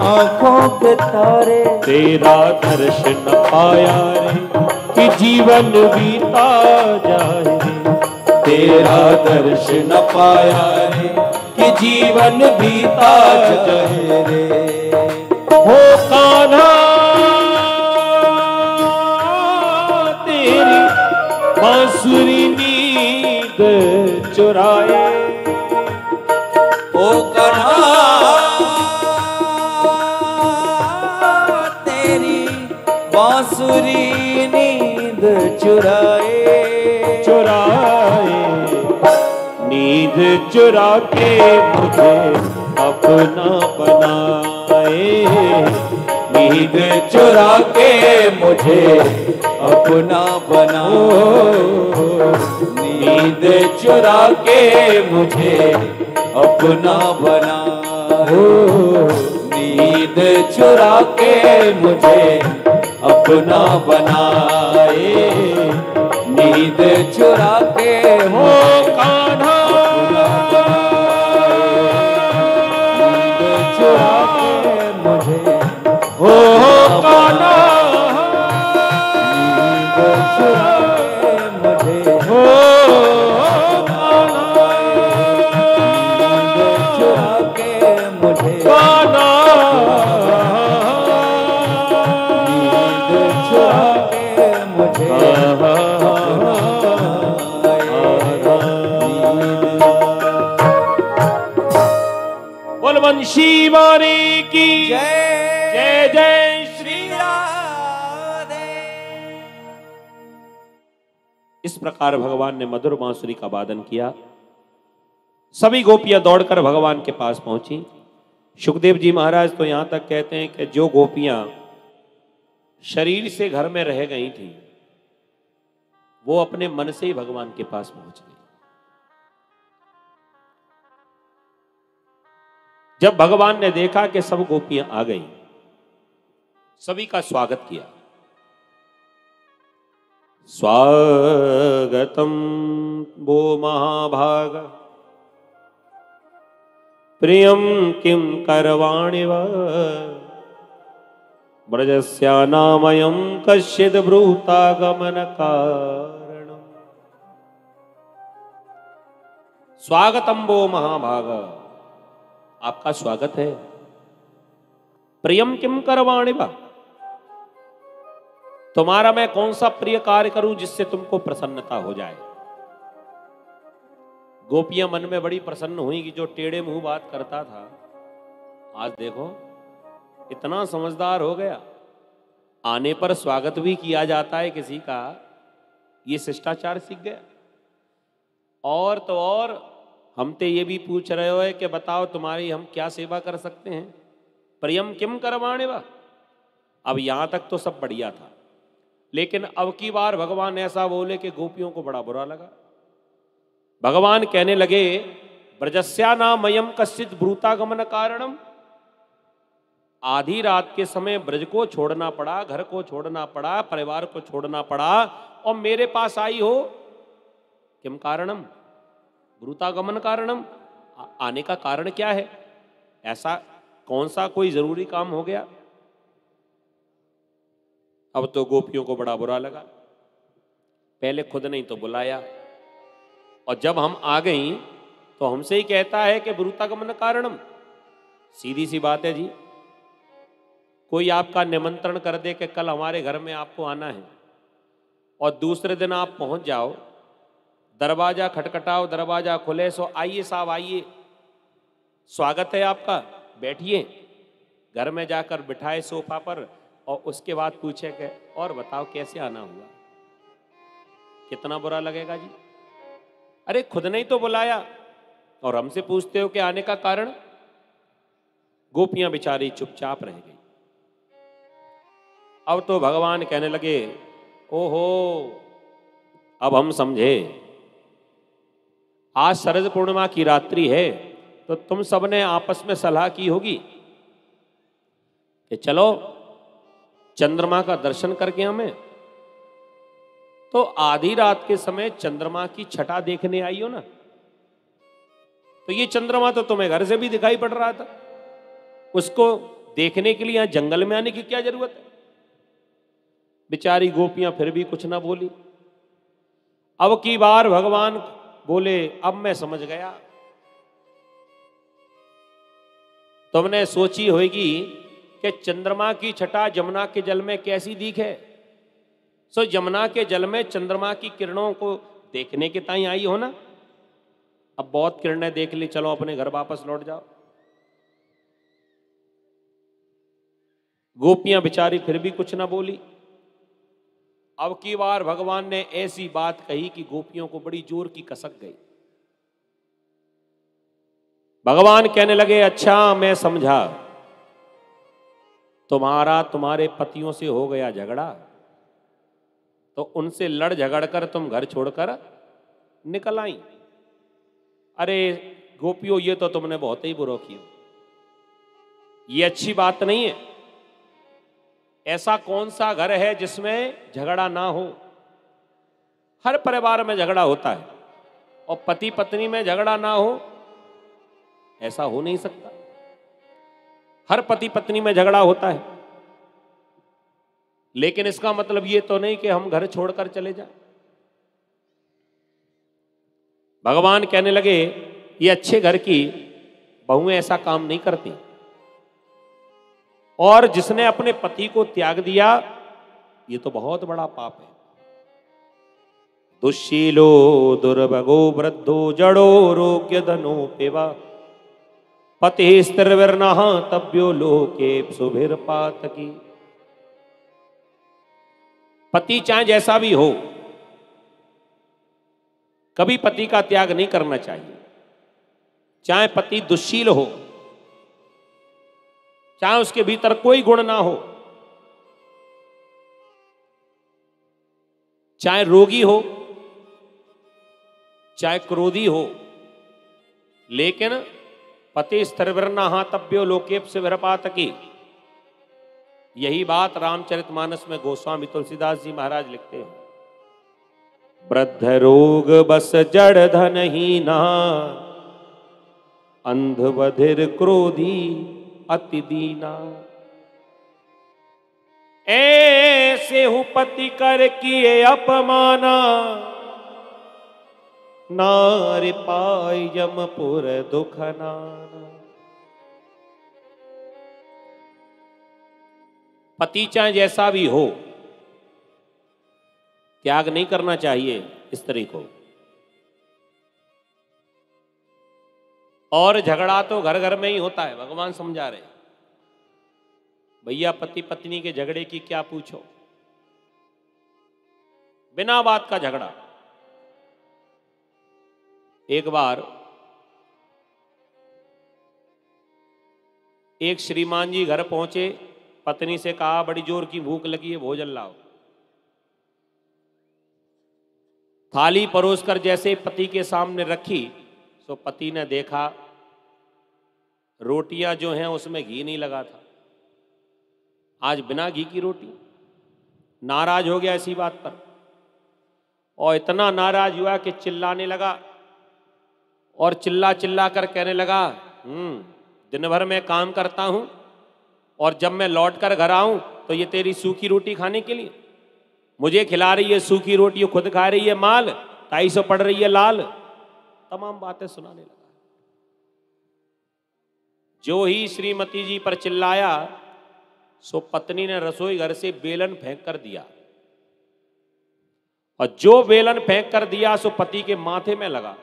आंखों के तारे। तेरा दर्शन पाया रे कि जीवन बीता जाए रे, तेरा दर्शन पाया रे कि जीवन बीता जाए रे। हो कान्हा तेरी बांसुरी नींद चुराए, ओ कान्हा तेरी बांसुरी नींद चुराए, चुराए नींद चुरा के मुझे अपना बनाए, नींद चुरा के मुझे अपना बनाओ, नींद चुरा के मुझे अपना बनाओ, नींद चुरा के मुझे अपना बनाए, नींद चुरा के हो कान्हा नींद चुरा के मुझे हो कान्हा नींद चुरा के मुझे हो कान्हा नींद चुरा के मुझे कान्हा नींद चुरा के मुझे बोल वंशी वारे की जय जय जय श्री राम। इस प्रकार भगवान ने मधुर बांसुरी का वादन किया। सभी गोपियां दौड़कर भगवान के पास पहुंची। सुखदेव जी महाराज तो यहां तक कहते हैं कि जो गोपियां शरीर से घर में रह गई थी वो अपने मन से ही भगवान के पास पहुंच गई। जब भगवान ने देखा कि सब गोपियां आ गई, सभी का स्वागत किया। स्वागतम वो महाभाग प्रियम किम करवाणि वा ब्रजस्यानामयं कश्चिद् ब्रूतागमन कारणम्। स्वागतम वो महाभाग, आपका स्वागत है। प्रियम किम करवाणि वा, तुम्हारा मैं कौन सा प्रिय कार्य करूं जिससे तुमको प्रसन्नता हो जाए। गोपियां मन में बड़ी प्रसन्न हुई कि जो टेढ़े मुंह बात करता था आज देखो इतना समझदार हो गया, आने पर स्वागत भी किया जाता है किसी का, ये शिष्टाचार सीख गया। और तो और हम ते ये भी पूछ रहे हो कि बताओ तुम्हारी हम क्या सेवा कर सकते हैं। प्रियम किम करवाणे वा। अब यहां तक तो सब बढ़िया था, लेकिन अब की बार भगवान ऐसा बोले कि गोपियों को बड़ा बुरा लगा। भगवान कहने लगे ब्रजस्यानामयं कश्चित् ब्रूतागमन कारणम। आधी रात के समय ब्रज को छोड़ना पड़ा, घर को छोड़ना पड़ा, परिवार को छोड़ना पड़ा और मेरे पास आई हो। किम कारणम ब्रूतागमन कारणम, आने का कारण क्या है? ऐसा कौन सा कोई जरूरी काम हो गया? अब तो गोपियों को बड़ा बुरा लगा। पहले खुद नहीं तो बुलाया, और जब हम आ गई तो हमसे ही कहता है कि ब्रूतागमन कारणम। सीधी सी बात है जी, कोई आपका निमंत्रण कर दे कि कल हमारे घर में आपको आना है और दूसरे दिन आप पहुंच जाओ, दरवाजा खटखटाओ, दरवाजा खुले, सो आइए साहब आइए, स्वागत है आपका, बैठिए। घर में जाकर बिठाए सोफा पर और उसके बाद पूछे कि और बताओ कैसे आना हुआ। कितना बुरा लगेगा जी। अरे खुद नहीं तो बुलाया और हमसे पूछते हो कि आने का कारण। गोपियां बेचारी चुपचाप रह गई। अब तो भगवान कहने लगे ओहो अब हम समझे, आज शरद पूर्णिमा की रात्रि है तो तुम सबने आपस में सलाह की होगी कि चलो चंद्रमा का दर्शन करके हमें। तो आधी रात के समय चंद्रमा की छटा देखने आई हो ना, तो ये चंद्रमा तो तुम्हें घर से भी दिखाई पड़ रहा था, उसको देखने के लिए यहां जंगल में आने की क्या जरूरत है। बेचारी गोपियां फिर भी कुछ ना बोली। अब की बार भगवान बोले अब मैं समझ गया, तुमने सोची होगी कि चंद्रमा की छटा यमुना के जल में कैसी दिखे। सो यमुना के जल में चंद्रमा की किरणों को देखने के ताई आई हो ना। अब बहुत किरणें देख ली, चलो अपने घर वापस लौट जाओ। गोपियां बेचारी फिर भी कुछ ना बोली। अब की बार भगवान ने ऐसी बात कही कि गोपियों को बड़ी जोर की कसक गई। भगवान कहने लगे अच्छा मैं समझा, तुम्हारा तुम्हारे पतियों से हो गया झगड़ा, तो उनसे लड़ झगड़ कर तुम घर छोड़कर निकल आई। अरे गोपियों ये तो तुमने बहुत ही बुरा किया, ये अच्छी बात नहीं है। ऐसा कौन सा घर है जिसमें झगड़ा ना हो? हर परिवार में झगड़ा होता है, और पति पत्नी में झगड़ा ना हो ऐसा हो नहीं सकता। हर पति पत्नी में झगड़ा होता है, लेकिन इसका मतलब ये तो नहीं कि हम घर छोड़कर चले जाएं। भगवान कहने लगे ये अच्छे घर की बहुएं ऐसा काम नहीं करती, और जिसने अपने पति को त्याग दिया ये तो बहुत बड़ा पाप है। दुश्शीलो दुर्भगो वृद्धो जड़ो रोग्य धनो पेवा पति स्त्रीर्नः तब्यो लोके सुभिर्पातकी। पति चाहे जैसा भी हो, कभी पति का त्याग नहीं करना चाहिए। चाहे पति दुश्शील हो, चाहे उसके भीतर कोई गुण ना हो, चाहे रोगी हो, चाहे क्रोधी हो, लेकिन पति स्थिरवृना हातव्यो लोकेप से विरपातकी। यही बात रामचरितमानस में गोस्वामी तुलसीदास जी महाराज लिखते हैं। वृद्ध रोग बस जड़ धनहीना, अंध बधिर क्रोधी अति दीना। ऐसे हूं पति कर किए अपमाना, नारि पाय यमपुर दुख नाना। पति चाहे जैसा भी हो, त्याग नहीं करना चाहिए स्त्री को। और झगड़ा तो घर घर में ही होता है, भगवान समझा रहे। भैया पति पत्नी के झगड़े की क्या पूछो, बिना बात का झगड़ा। एक बार एक श्रीमान जी घर पहुंचे, पत्नी से कहा बड़ी जोर की भूख लगी है, भोजन लाओ। थाली परोसकर जैसे पति के सामने रखी, तो पति ने देखा रोटियां जो हैं उसमें घी नहीं लगा था, आज बिना घी की रोटी। नाराज हो गया इसी बात पर, और इतना नाराज हुआ कि चिल्लाने लगा, और चिल्ला चिल्ला कर कहने लगा, दिन भर मैं काम करता हूं और जब मैं लौट कर घर आऊं तो ये तेरी सूखी रोटी खाने के लिए मुझे खिला रही है सूखी रोटी, खुद खा रही है माल, 250 पड़ रही है लाल। तमाम बातें सुनाने लगा। जो ही श्रीमती जी पर चिल्लाया, सो पत्नी ने रसोई घर से बेलन फेंक कर दिया, और जो बेलन फेंक कर दिया सो पति के माथे में लगा।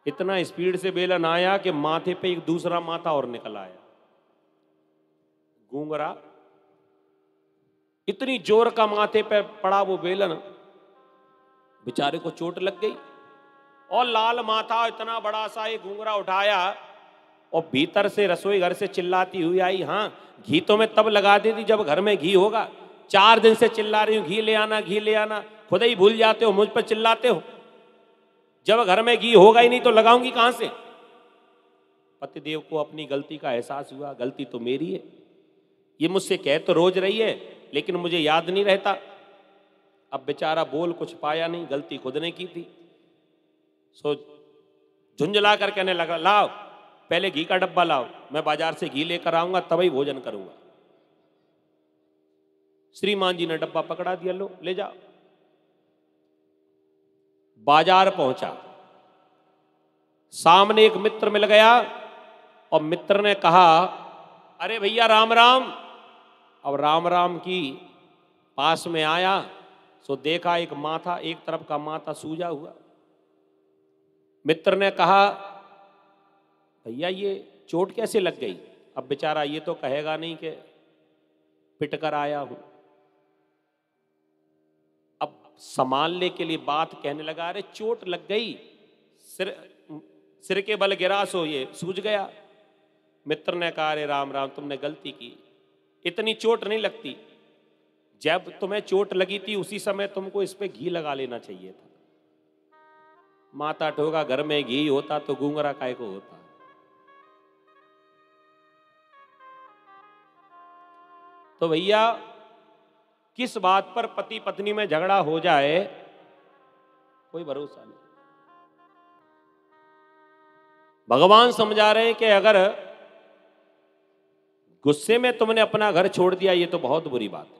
इतना स्पीड से बेलन आया कि माथे पे एक दूसरा माथा और निकल आया, गूंगरा। इतनी जोर का माथे पे पड़ा वो बेलन, बेचारे को चोट लग गई, और लाल माथा इतना बड़ा सा एक घूंगरा उठाया, और भीतर से रसोई घर से चिल्लाती हुई आई, हाँ घी तो मैं तब लगा देती जब घर में घी होगा। 4 दिन से चिल्ला रही हूं घी ले आना, घी ले आना, खुद ही भूल जाते हो, मुझ पर चिल्लाते हो। जब घर में घी होगा ही नहीं तो लगाऊंगी कहां से। पतिदेव को अपनी गलती का एहसास हुआ, गलती तो मेरी है, ये मुझसे कह तो रोज रही है लेकिन मुझे याद नहीं रहता। अब बेचारा बोल कुछ पाया नहीं, गलती खुद ने की थी। सो झुंझला कर कहने लगा, लाओ पहले घी का डब्बा लाओ, मैं बाजार से घी लेकर आऊंगा तभी भोजन करूंगा। श्रीमान जी ने डब्बा पकड़ा दिया, लो ले जाओ। बाजार पहुंचा, सामने एक मित्र मिल गया, और मित्र ने कहा, अरे भैया राम राम। अब राम राम की पास में आया, सो देखा एक माथा, एक तरफ का माथा सूजा हुआ। मित्र ने कहा, भैया ये चोट कैसे लग गई। अब बेचारा ये तो कहेगा नहीं कि पिट कर आया हूं। अब संभालने के लिए बात कहने लगा, अरे चोट लग गई, सिर के बल गिरा सो ये सूज गया। मित्र ने कहा, अरे राम राम तुमने गलती की, इतनी चोट नहीं लगती। जब तुम्हें चोट लगी थी उसी समय तुमको इस पे घी लगा लेना चाहिए था। माता ठोका, घर में घी होता तो गूंगरा काय को होता। तो भैया किस बात पर पति पत्नी में झगड़ा हो जाए कोई भरोसा नहीं। भगवान समझा रहे हैं कि अगर गुस्से में तुमने अपना घर छोड़ दिया ये तो बहुत बुरी बात है।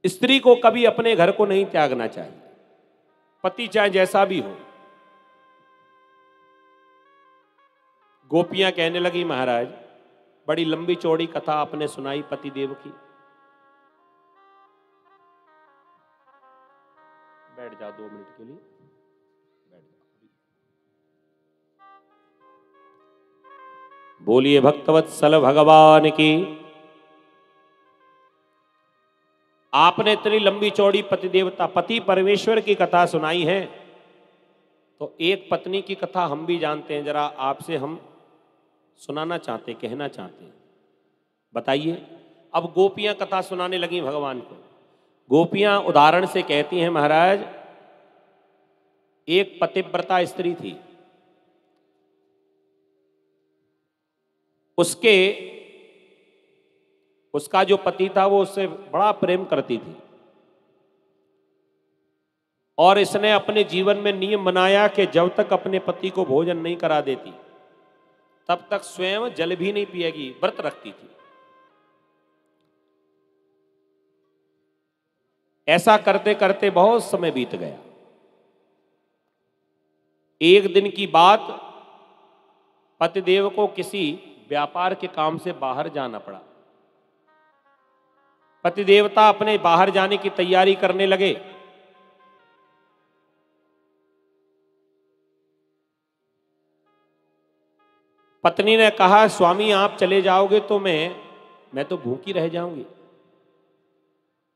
स्त्री को कभी अपने घर को नहीं त्यागना चाहिए, पति चाहे जैसा भी हो। गोपियां कहने लगी, महाराज बड़ी लंबी चौड़ी कथा आपने सुनाई पति देव की। बैठ जाओ 2 मिनट के लिए, बैठ जाओ। बोलिए भक्तवत्सल भगवान की। आपने इतनी लंबी चौड़ी पति देवता पति परमेश्वर की कथा सुनाई है, तो एक पत्नी की कथा हम भी जानते हैं, जरा आपसे हम सुनाना चाहते, कहना चाहते हैं। बताइए। अब गोपियां कथा सुनाने लगी भगवान को। गोपियां उदाहरण से कहती हैं, महाराज एक पतिव्रता स्त्री थी, उसका जो पति था वो उससे बड़ा प्रेम करती थी, और इसने अपने जीवन में नियम बनाया कि जब तक अपने पति को भोजन नहीं करा देती तब तक स्वयं जल भी नहीं पिएगी, व्रत रखती थी। ऐसा करते करते बहुत समय बीत गया। एक दिन की बात, पतिदेव को किसी व्यापार के काम से बाहर जाना पड़ा। पतिदेवता अपने बाहर जाने की तैयारी करने लगे। पत्नी ने कहा, स्वामी आप चले जाओगे तो मैं तो भूखी रह जाऊंगी।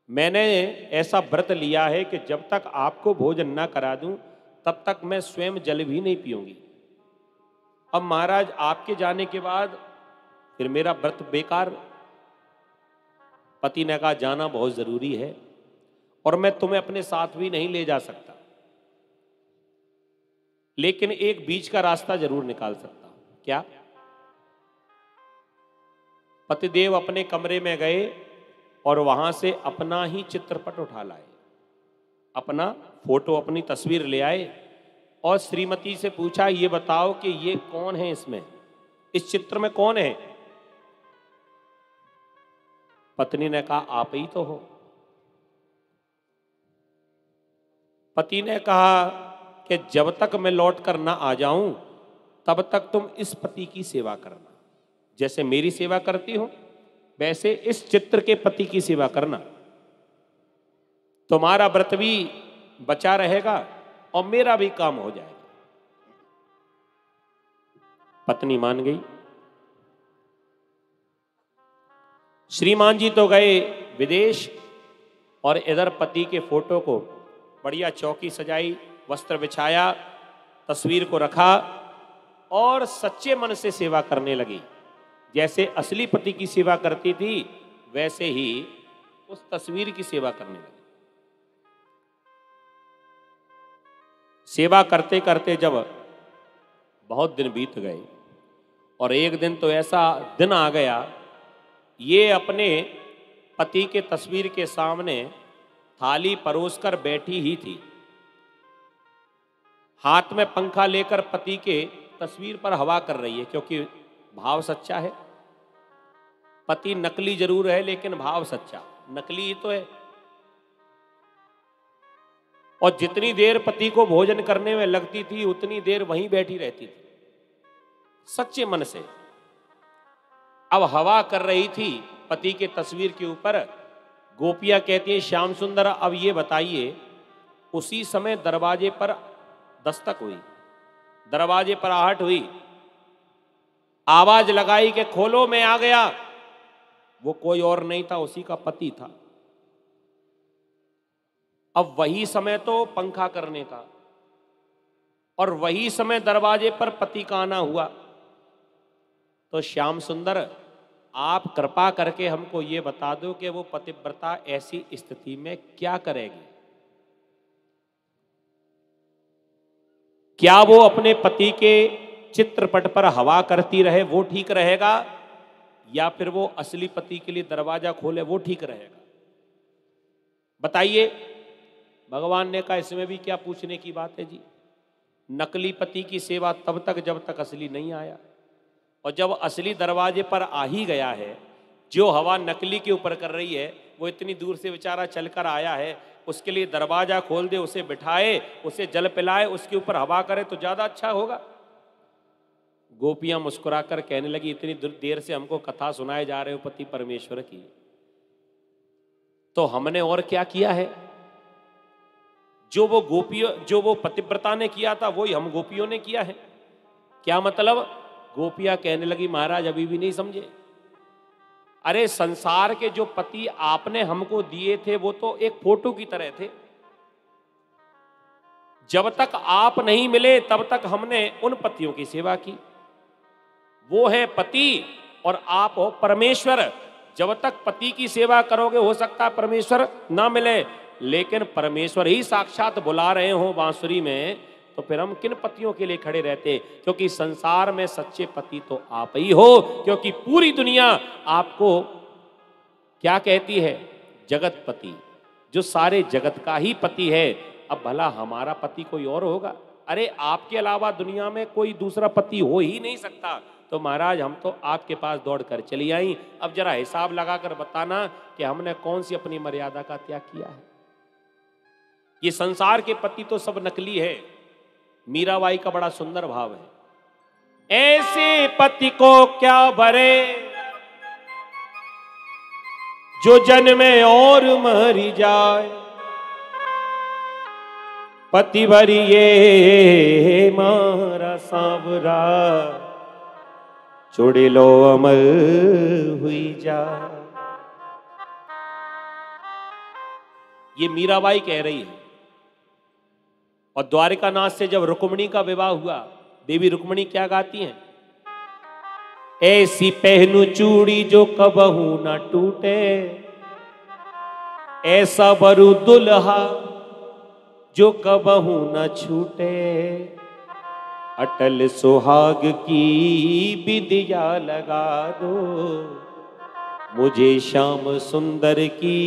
मैंने ऐसा व्रत लिया है कि जब तक आपको भोजन ना करा दूं तब तक मैं स्वयं जल भी नहीं पीऊंगी। अब महाराज आपके जाने के बाद फिर मेरा व्रत बेकार। पति ने कहा, जाना बहुत जरूरी है और मैं तुम्हें अपने साथ भी नहीं ले जा सकता, लेकिन एक बीच का रास्ता जरूर निकाल सकता हूं। क्या? पतिदेव अपने कमरे में गए और वहां से अपना ही चित्रपट उठा लाए, अपना फोटो, अपनी तस्वीर ले आए और श्रीमती से पूछा, ये बताओ कि ये कौन है, इसमें इस चित्र में कौन है? पत्नी ने कहा, आप ही तो हो। पति ने कहा कि जब तक मैं लौट कर ना आ जाऊं तब तक तुम इस पति की सेवा करना, जैसे मेरी सेवा करती हो वैसे इस चित्र के पति की सेवा करना। तुम्हारा व्रत भी बचा रहेगा और मेरा भी काम हो जाएगा। पत्नी मान गई। श्रीमान जी तो गए विदेश और इधर पति के फोटो को बढ़िया चौकी सजाई, वस्त्र बिछाया, तस्वीर को रखा और सच्चे मन से सेवा करने लगी। जैसे असली पति की सेवा करती थी वैसे ही उस तस्वीर की सेवा करने लगी। सेवा करते करते जब बहुत दिन बीत गए और एक दिन तो ऐसा दिन आ गया, ये अपने पति के तस्वीर के सामने थाली परोसकर बैठी ही थी, हाथ में पंखा लेकर पति के तस्वीर पर हवा कर रही है, क्योंकि भाव सच्चा है। पति नकली जरूर है लेकिन भाव सच्चा, नकली ही तो है। और जितनी देर पति को भोजन करने में लगती थी उतनी देर वहीं बैठी रहती थी सच्चे मन से। अब हवा कर रही थी पति के तस्वीर के ऊपर। गोपियां कहती हैं, श्याम सुंदर अब ये बताइए। उसी समय दरवाजे पर दस्तक हुई, दरवाजे पर आहट हुई, आवाज लगाई कि खोलो, मैं आ गया। वो कोई और नहीं था, उसी का पति था। अब वही समय तो पंखा करने का और वही समय दरवाजे पर पति का आना हुआ। तो श्याम सुंदर आप कृपा करके हमको ये बता दो कि वो पतिव्रता ऐसी स्थिति में क्या करेगी? क्या वो अपने पति के चित्रपट पर हवा करती रहे वो ठीक रहेगा, या फिर वो असली पति के लिए दरवाजा खोले वो ठीक रहेगा? बताइए। भगवान ने कहा, इसमें भी क्या पूछने की बात है जी। नकली पति की सेवा तब तक जब तक असली नहीं आया, और जब असली दरवाजे पर आ ही गया है, जो हवा नकली के ऊपर कर रही है वो इतनी दूर से बेचारा चलकर आया है, उसके लिए दरवाजा खोल दे, उसे बिठाए, उसे जल पिलाए, उसके ऊपर हवा करे तो ज्यादा अच्छा होगा। गोपियां मुस्कुराकर कहने लगी, इतनी देर से हमको कथा सुनाए जा रहे हो पति परमेश्वर की, तो हमने और क्या किया है? जो वो पतिव्रता ने किया था वही हम गोपियों ने किया है। क्या मतलब? गोपियां कहने लगी, महाराज अभी भी नहीं समझे। अरे संसार के जो पति आपने हमको दिए थे वो तो एक फोटो की तरह थे। जब तक आप नहीं मिले तब तक हमने उन पतियों की सेवा की। वो है पति और आप हो परमेश्वर। जब तक पति की सेवा करोगे हो सकता है परमेश्वर ना मिले, लेकिन परमेश्वर ही साक्षात बुला रहे हो बांसुरी में, तो फिर हम किन पतियों के लिए खड़े रहते? क्योंकि संसार में सच्चे पति तो आप ही हो, क्योंकि पूरी दुनिया आपको क्या कहती है? जगत पति, जो सारे जगत का ही पति है। अब भला हमारा पति कोई और होगा? अरे आपके अलावा दुनिया में कोई दूसरा पति हो ही नहीं सकता। तो महाराज हम तो आपके पास दौड़ कर चली आई। अब जरा हिसाब लगाकर बताना कि हमने कौन सी अपनी मर्यादा का त्याग किया है। ये संसार के पति तो सब नकली है। मीराबाई का बड़ा सुंदर भाव है, ऐसे पति को क्या भरे जो जन्मे और मरी जाए, पति भरी ये मारा सांवरा, छोड़े लो अमर हुई जा। ये मीराबाई कह रही है। और द्वारिका नाथ से जब रुक्मिणी का विवाह हुआ, देवी रुक्मिणी क्या गाती हैं? ऐसी पहनू चूड़ी जो कबहू न टूटे, ऐसा बरु दुल्हा जो कबहू न छूटे, अटल सुहाग की बिंदिया लगा दो, मुझे श्याम सुंदर की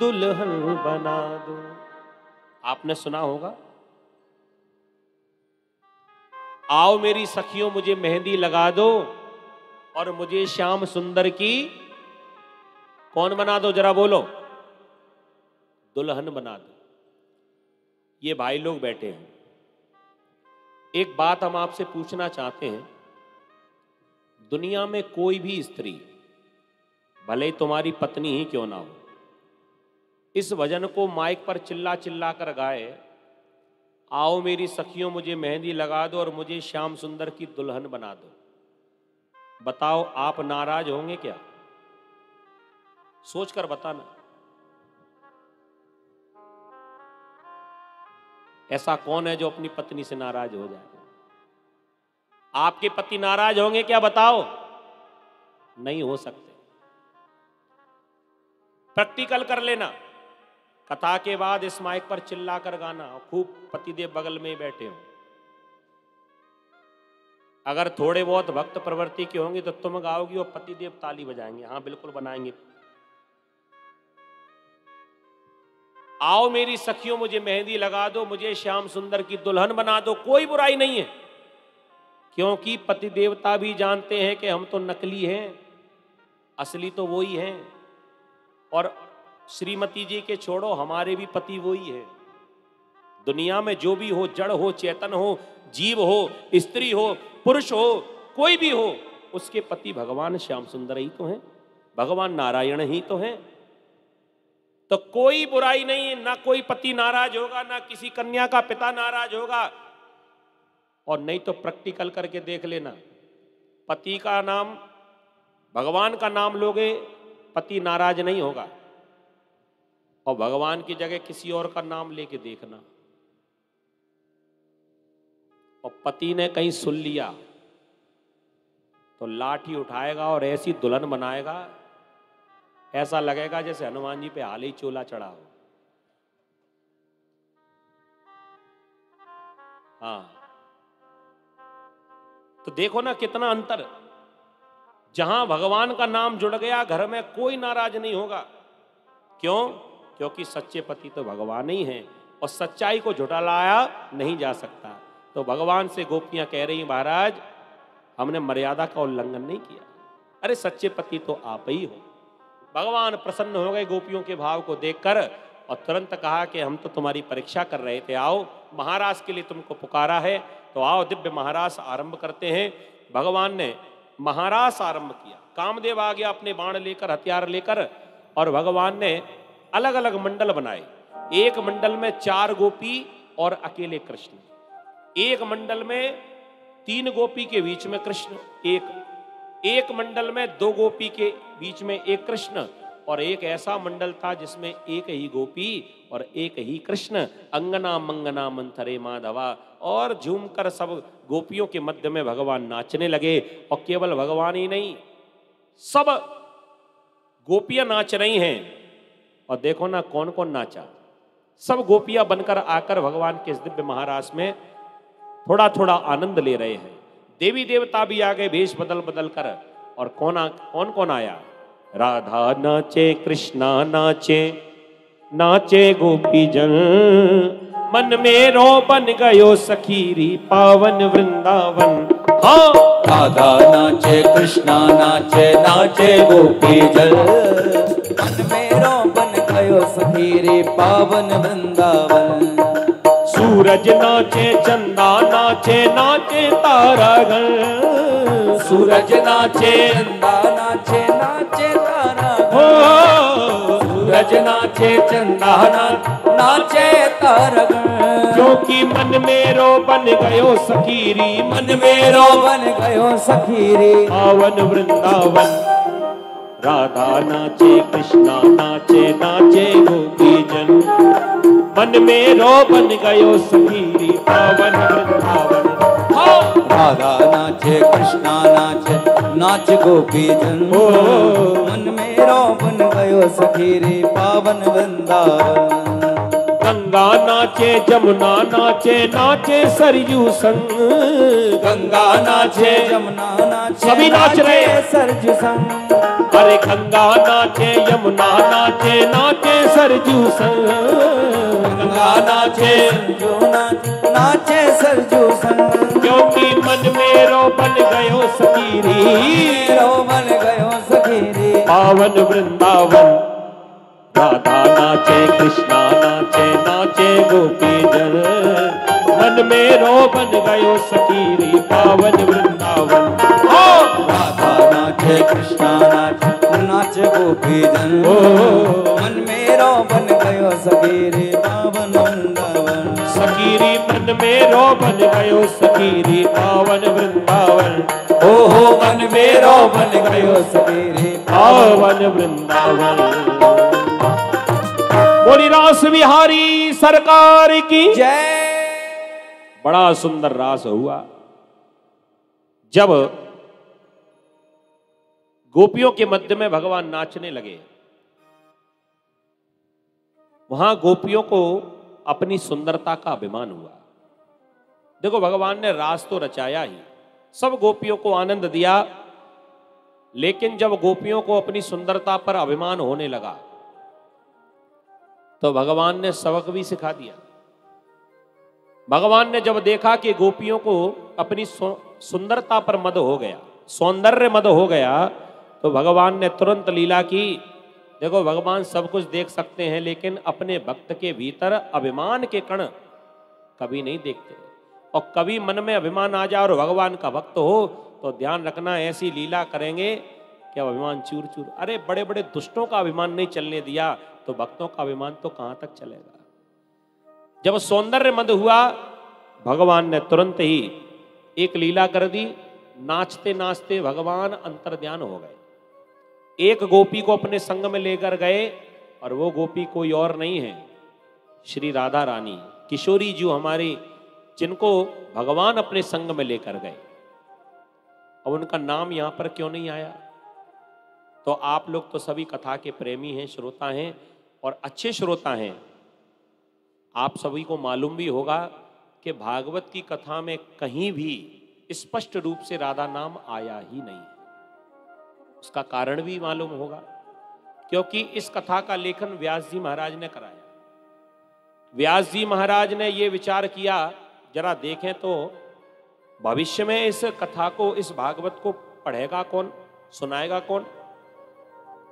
दुल्हन बना दो। आपने सुना होगा, आओ मेरी सखियों मुझे मेहंदी लगा दो और मुझे श्याम सुंदर की कौन बना दो? जरा बोलो, दुल्हन बना दो। ये भाई लोग बैठे हैं, एक बात हम आपसे पूछना चाहते हैं। दुनिया में कोई भी स्त्री, भले ही तुम्हारी पत्नी ही क्यों ना हो, इस भजन को माइक पर चिल्ला चिल्ला कर गाए, आओ मेरी सखियों मुझे मेहंदी लगा दो और मुझे श्याम सुंदर की दुल्हन बना दो, बताओ आप नाराज होंगे क्या? सोचकर बताना। ऐसा कौन है जो अपनी पत्नी से नाराज हो जाए? आपके पति नाराज होंगे क्या? बताओ। नहीं हो सकते। प्रैक्टिकल कर लेना। कथा के बाद इस माइक पर चिल्ला कर गाना, खूब पतिदेव बगल में ही बैठे हो। अगर थोड़े बहुत भक्त प्रवृत्ति के होंगे तो तुम गाओगी और पतिदेव ताली बजाएंगे। हाँ बिल्कुल बनाएंगे। आओ मेरी सखियों मुझे मेहंदी लगा दो, मुझे श्याम सुंदर की दुल्हन बना दो। कोई बुराई नहीं है, क्योंकि पति देवता भी जानते हैं कि हम तो नकली हैं, असली तो वही हैं। और श्रीमती जी के छोड़ो, हमारे भी पति वही है। दुनिया में जो भी हो, जड़ हो, चेतन हो, जीव हो, स्त्री हो, पुरुष हो, कोई भी हो, उसके पति भगवान श्याम सुंदर ही तो हैं, भगवान नारायण ही तो हैं। तो कोई बुराई नहीं है, ना कोई पति नाराज होगा, ना किसी कन्या का पिता नाराज होगा। और नहीं तो प्रैक्टिकल करके देख लेना, पति का नाम, भगवान का नाम लोगे, पति नाराज नहीं होगा। और भगवान की जगह किसी और का नाम लेके देखना, और पति ने कहीं सुन लिया तो लाठी उठाएगा और ऐसी दुल्हन बनाएगा, ऐसा लगेगा जैसे हनुमान जी पे हाल ही चोला चढ़ा हो। हाँ, तो देखो ना कितना अंतर। जहां भगवान का नाम जुड़ गया, घर में कोई नाराज नहीं होगा। क्यों? क्योंकि सच्चे पति तो भगवान ही हैं, और सच्चाई को झुठलाया नहीं जा सकता। तो भगवान से गोपियां कह रही, महाराज हमने मर्यादा का उल्लंघन नहीं किया। अरे सच्चे पति तो आप ही हो। भगवान प्रसन्न हो गए गोपियों के भाव को देखकर, और तुरंत कहा कि हम तो तुम्हारी परीक्षा कर रहे थे, आओ महाराज के लिए तुमको पुकारा है, तो आओ दिव्य महारास आरंभ करते हैं। भगवान ने महारास आरंभ किया। कामदेव आ गया अपने बाण लेकर, हथियार लेकर, और भगवान ने अलग अलग मंडल बनाए। एक मंडल में 4 गोपी और अकेले कृष्ण, एक मंडल में 3 गोपी के बीच में कृष्ण, एक एक मंडल में दो गोपी के बीच में एक कृष्ण, और एक ऐसा मंडल था जिसमें एक ही गोपी और एक ही कृष्ण। अंगना मंगना मंथरे माधवा, और झूमकर सब गोपियों के मध्य में भगवान नाचने लगे। और केवल भगवान ही नहीं, सब गोपियां नाच रही हैं। और देखो ना कौन कौन नाचा, सब गोपियां बनकर आकर भगवान के इस दिव्य महारास में थोड़ा थोड़ा आनंद ले रहे हैं। देवी देवता भी आ गए भेष बदल बदल कर। और कौन कौन आया? राधा नाचे, कृष्णा नाचे, नाचे गोपी जन, मन मेरो बन गयो सखीरी पावन वृंदावन। हाँ, राधा नाचे, कृष्णा नाचे, नाचे गोपी जन, मन मेरो बन गयो सखीरी पावन वृंदावन। सूरज नाचे, चंदा नाचे, नाचे तारागण। सूरज नाचे, चंदा नाचे, नाचे तारा। हो, सूरज नाचे, चंदा नाचे तारा। क्योंकि मन मेरो बन गयो सखीरी, मन मेरो बन गयो सखीरी पावन वृंदावन। राधा नाचे, कृष्णा नाचे, नाचे गोपी जन, मन मेरो बन गयो सखीरी पावन वृंदावन। राधा नाचे, कृष्णा नाचे, नाच गोपी जन, मन मेरो बन गयो सखीरी पावन वृंदावन। गंगा नाचे, जमुना नाचे, नाचे सरयू संग। गंगा नाचे, जमुना नाचे, सभी नाच रहे हैं। सरयू संग। अरे गंगा नाचे, यमुना नाचे, नाचे सरयू संग। गंगा नाचे, नाचे सरयू संग। क्योंकि मन मेरो बन गयो सखीरी, मेरो बन गयो सखीरी पावन वृंदावन। राधा नाचे, कृष्णा नाचे, नाचे गोपी जन, मन मेरो बन गयो सखीरी पावन वृंदावन। राधा नाचे, कृष्णा नाचे, नाच गोपी जन, मन मेरो बन गयो सखीरी पावन वृंदावन। सखीरी मन मेरो बन गयो सखीरी पावन वृंदावन। ओहो मन मेरो बन गयो सखीरी पावन वृंदावन। बोली रास बिहारी सरकार की जय। बड़ा सुंदर रास हुआ। जब गोपियों के मध्य में भगवान नाचने लगे, वहां गोपियों को अपनी सुंदरता का अभिमान हुआ। देखो भगवान ने रास तो रचाया ही, सब गोपियों को आनंद दिया, लेकिन जब गोपियों को अपनी सुंदरता पर अभिमान होने लगा तो भगवान ने सबक भी सिखा दिया। भगवान ने जब देखा कि गोपियों को अपनी सुंदरता पर मद हो गया, सौंदर्य मद हो गया, तो भगवान ने तुरंत लीला की। देखो भगवान सब कुछ देख सकते हैं, लेकिन अपने भक्त के भीतर अभिमान के कण कभी नहीं देखते। और कभी मन में अभिमान आ जाए और भगवान का भक्त हो तो ध्यान रखना, ऐसी लीला करेंगे कि अभिमान चूर चूर। अरे बड़े बड़े दुष्टों का अभिमान नहीं चलने दिया तो भक्तों का अभिमान तो कहां तक चलेगा। जब सौंदर्य मद हुआ, भगवान ने तुरंत ही एक लीला कर दी। नाचते नाचते भगवान अंतर्ध्यान हो गए। एक गोपी को अपने संग में लेकर गए, और वो गोपी कोई और नहीं है, श्री राधा रानी किशोरी जी हमारी, जिनको भगवान अपने संग में लेकर गए। अब उनका नाम यहां पर क्यों नहीं आया? तो आप लोग तो सभी कथा के प्रेमी हैं, श्रोता हैं और अच्छे श्रोता हैं। आप सभी को मालूम भी होगा कि भागवत की कथा में कहीं भी स्पष्ट रूप से राधा नाम आया ही नहीं। उसका कारण भी मालूम होगा, क्योंकि इस कथा का लेखन व्यास जी महाराज ने कराया। व्यास जी महाराज ने ये विचार किया, जरा देखें तो भविष्य में इस कथा को, इस भागवत को पढ़ेगा कौन, सुनाएगा कौन?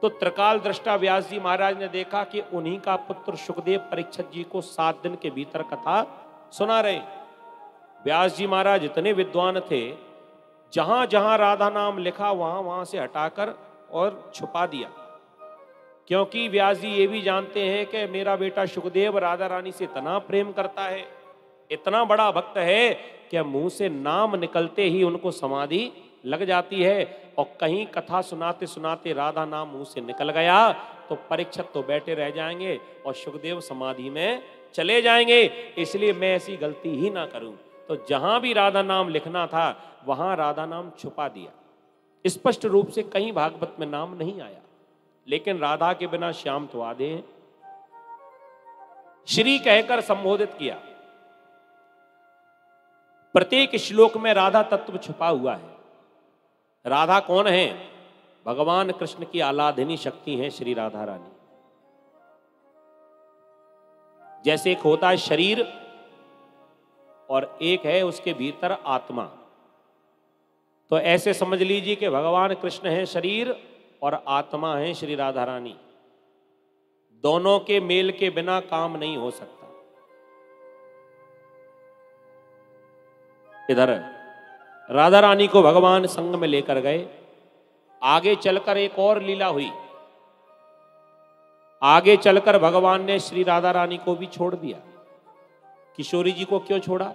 तो त्रिकाल दृष्टा व्यास जी महाराज ने देखा कि उन्हीं का पुत्र सुखदेव परीक्षित जी को 7 दिन के भीतर कथा सुना रहे। व्यास जी महाराज इतने विद्वान थे, जहां जहां राधा नाम लिखा वहां वहां से हटाकर और छुपा दिया, क्योंकि व्यास जी ये भी जानते हैं कि मेरा बेटा सुखदेव राधा रानी से इतना प्रेम करता है, इतना बड़ा भक्त है कि मुंह से नाम निकलते ही उनको समाधि लग जाती है और कहीं कथा सुनाते सुनाते राधा नाम मुंह से निकल गया तो परीक्षित तो बैठे रह जाएंगे और सुखदेव समाधि में चले जाएंगे। इसलिए मैं ऐसी गलती ही ना करूं। तो जहां भी राधा नाम लिखना था वहां राधा नाम छुपा दिया। स्पष्ट रूप से कहीं भागवत में नाम नहीं आया, लेकिन राधा के बिना श्याम तो आधे हैं। श्री कहकर संबोधित किया। प्रत्येक श्लोक में राधा तत्व छुपा हुआ है। राधा कौन है? भगवान कृष्ण की आराधनी शक्ति है श्री राधा रानी। जैसे एक होता है शरीर और एक है उसके भीतर आत्मा, तो ऐसे समझ लीजिए कि भगवान कृष्ण है शरीर और आत्मा है श्री राधा रानी। दोनों के मेल के बिना काम नहीं हो सकता। इधर राधा रानी को भगवान संग में लेकर गए। आगे चलकर एक और लीला हुई। आगे चलकर भगवान ने श्री राधा रानी को भी छोड़ दिया। किशोरी जी को क्यों छोड़ा?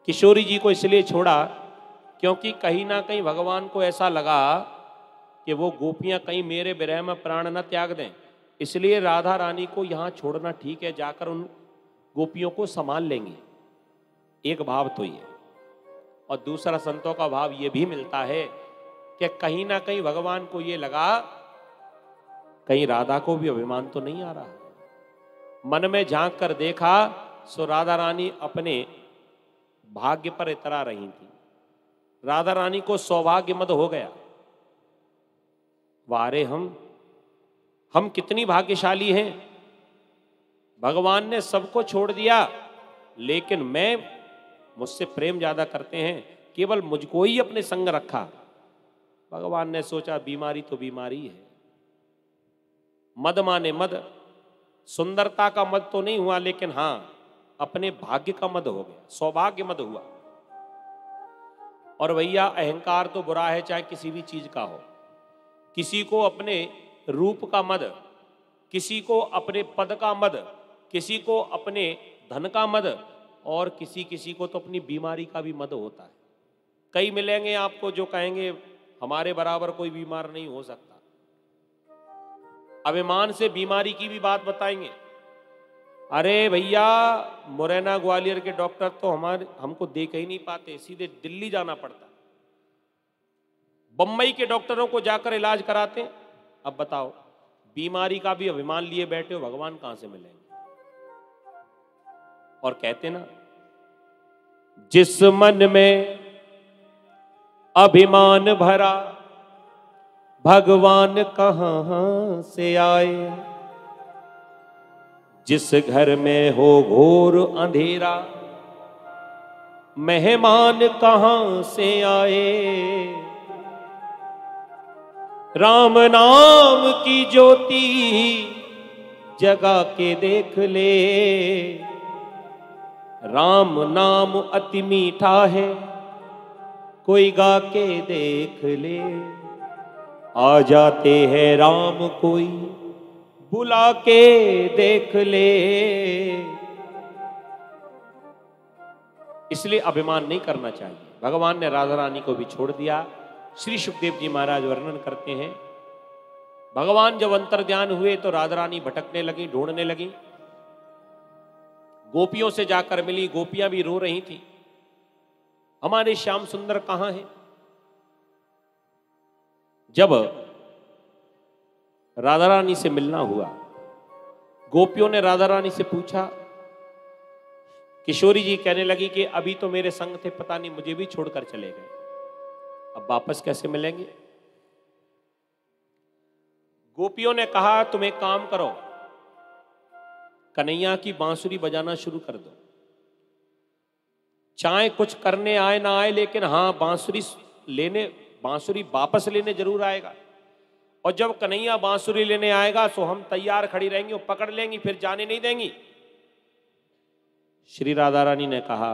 किशोरी जी को इसलिए छोड़ा क्योंकि कहीं ना कहीं भगवान को ऐसा लगा कि वो गोपियां कहीं मेरे विरह में प्राण न त्याग दें, इसलिए राधा रानी को यहां छोड़ना ठीक है, जाकर उन गोपियों को संभाल लेंगे। एक भाव तो ये, और दूसरा संतों का भाव ये भी मिलता है कि कहीं ना कहीं भगवान को ये लगा कहीं राधा को भी अभिमान तो नहीं आ रहा। मन में झांक कर देखा सो राधा रानी अपने भाग्य पर इतरा रही थी। राधा रानी को सौभाग्य मद हो गया। वारे हम कितनी भाग्यशाली हैं। भगवान ने सबको छोड़ दिया, लेकिन मुझसे प्रेम ज्यादा करते हैं, केवल मुझको ही अपने संग रखा। भगवान ने सोचा बीमारी तो बीमारी है, मद माने मद, सुंदरता का मद तो नहीं हुआ, लेकिन हां अपने भाग्य का मद हो गया, सौभाग्य मद हुआ। और भैया अहंकार तो बुरा है, चाहे किसी भी चीज का हो। किसी को अपने रूप का मद, किसी को अपने पद का मद, किसी को अपने धन का मद, और किसी को तो अपनी बीमारी का भी मद होता है। कई मिलेंगे आपको जो कहेंगे हमारे बराबर कोई बीमार नहीं हो सकता। अभिमान से बीमारी की भी बात बताएंगे। अरे भैया मुरैना ग्वालियर के डॉक्टर तो हमको देख ही नहीं पाते, सीधे दिल्ली जाना पड़ता। बम्बई के डॉक्टरों को जाकर इलाज कराते हैं। अब बताओ, बीमारी का भी अभिमान लिए बैठे हो, भगवान कहां से मिलेंगे? और कहते ना, जिस मन में अभिमान भरा भगवान कहां से आए। जिस घर में हो घोर अंधेरा मेहमान कहां से आए। राम नाम की ज्योति जगा के देख ले। राम नाम अति मीठा है, कोई गा के देख ले। आ जाते हैं राम कोई बुला के देख ले। इसलिए अभिमान नहीं करना चाहिए। भगवान ने राधा रानी को भी छोड़ दिया। श्री सुखदेव जी महाराज वर्णन करते हैं, भगवान जब अंतर्ध्यान हुए तो राधा रानी भटकने लगी, ढूंढने लगी। गोपियों से जाकर मिली, गोपियां भी रो रही थी, हमारे श्याम सुंदर कहां हैं? जब राधा रानी से मिलना हुआ, गोपियों ने राधा रानी से पूछा। किशोरी जी कहने लगी कि अभी तो मेरे संग थे, पता नहीं मुझे भी छोड़कर चले गए, अब वापस कैसे मिलेंगे? गोपियों ने कहा तुम एक काम करो, कन्हैया की बांसुरी बजाना शुरू कर दो। चाहे कुछ करने आए ना आए, लेकिन हां बांसुरी वापस लेने जरूर आएगा। और जब कन्हैया बांसुरी लेने आएगा तो हम तैयार खड़ी रहेंगी, वो पकड़ लेंगी, फिर जाने नहीं देंगी। श्री राधा रानी ने कहा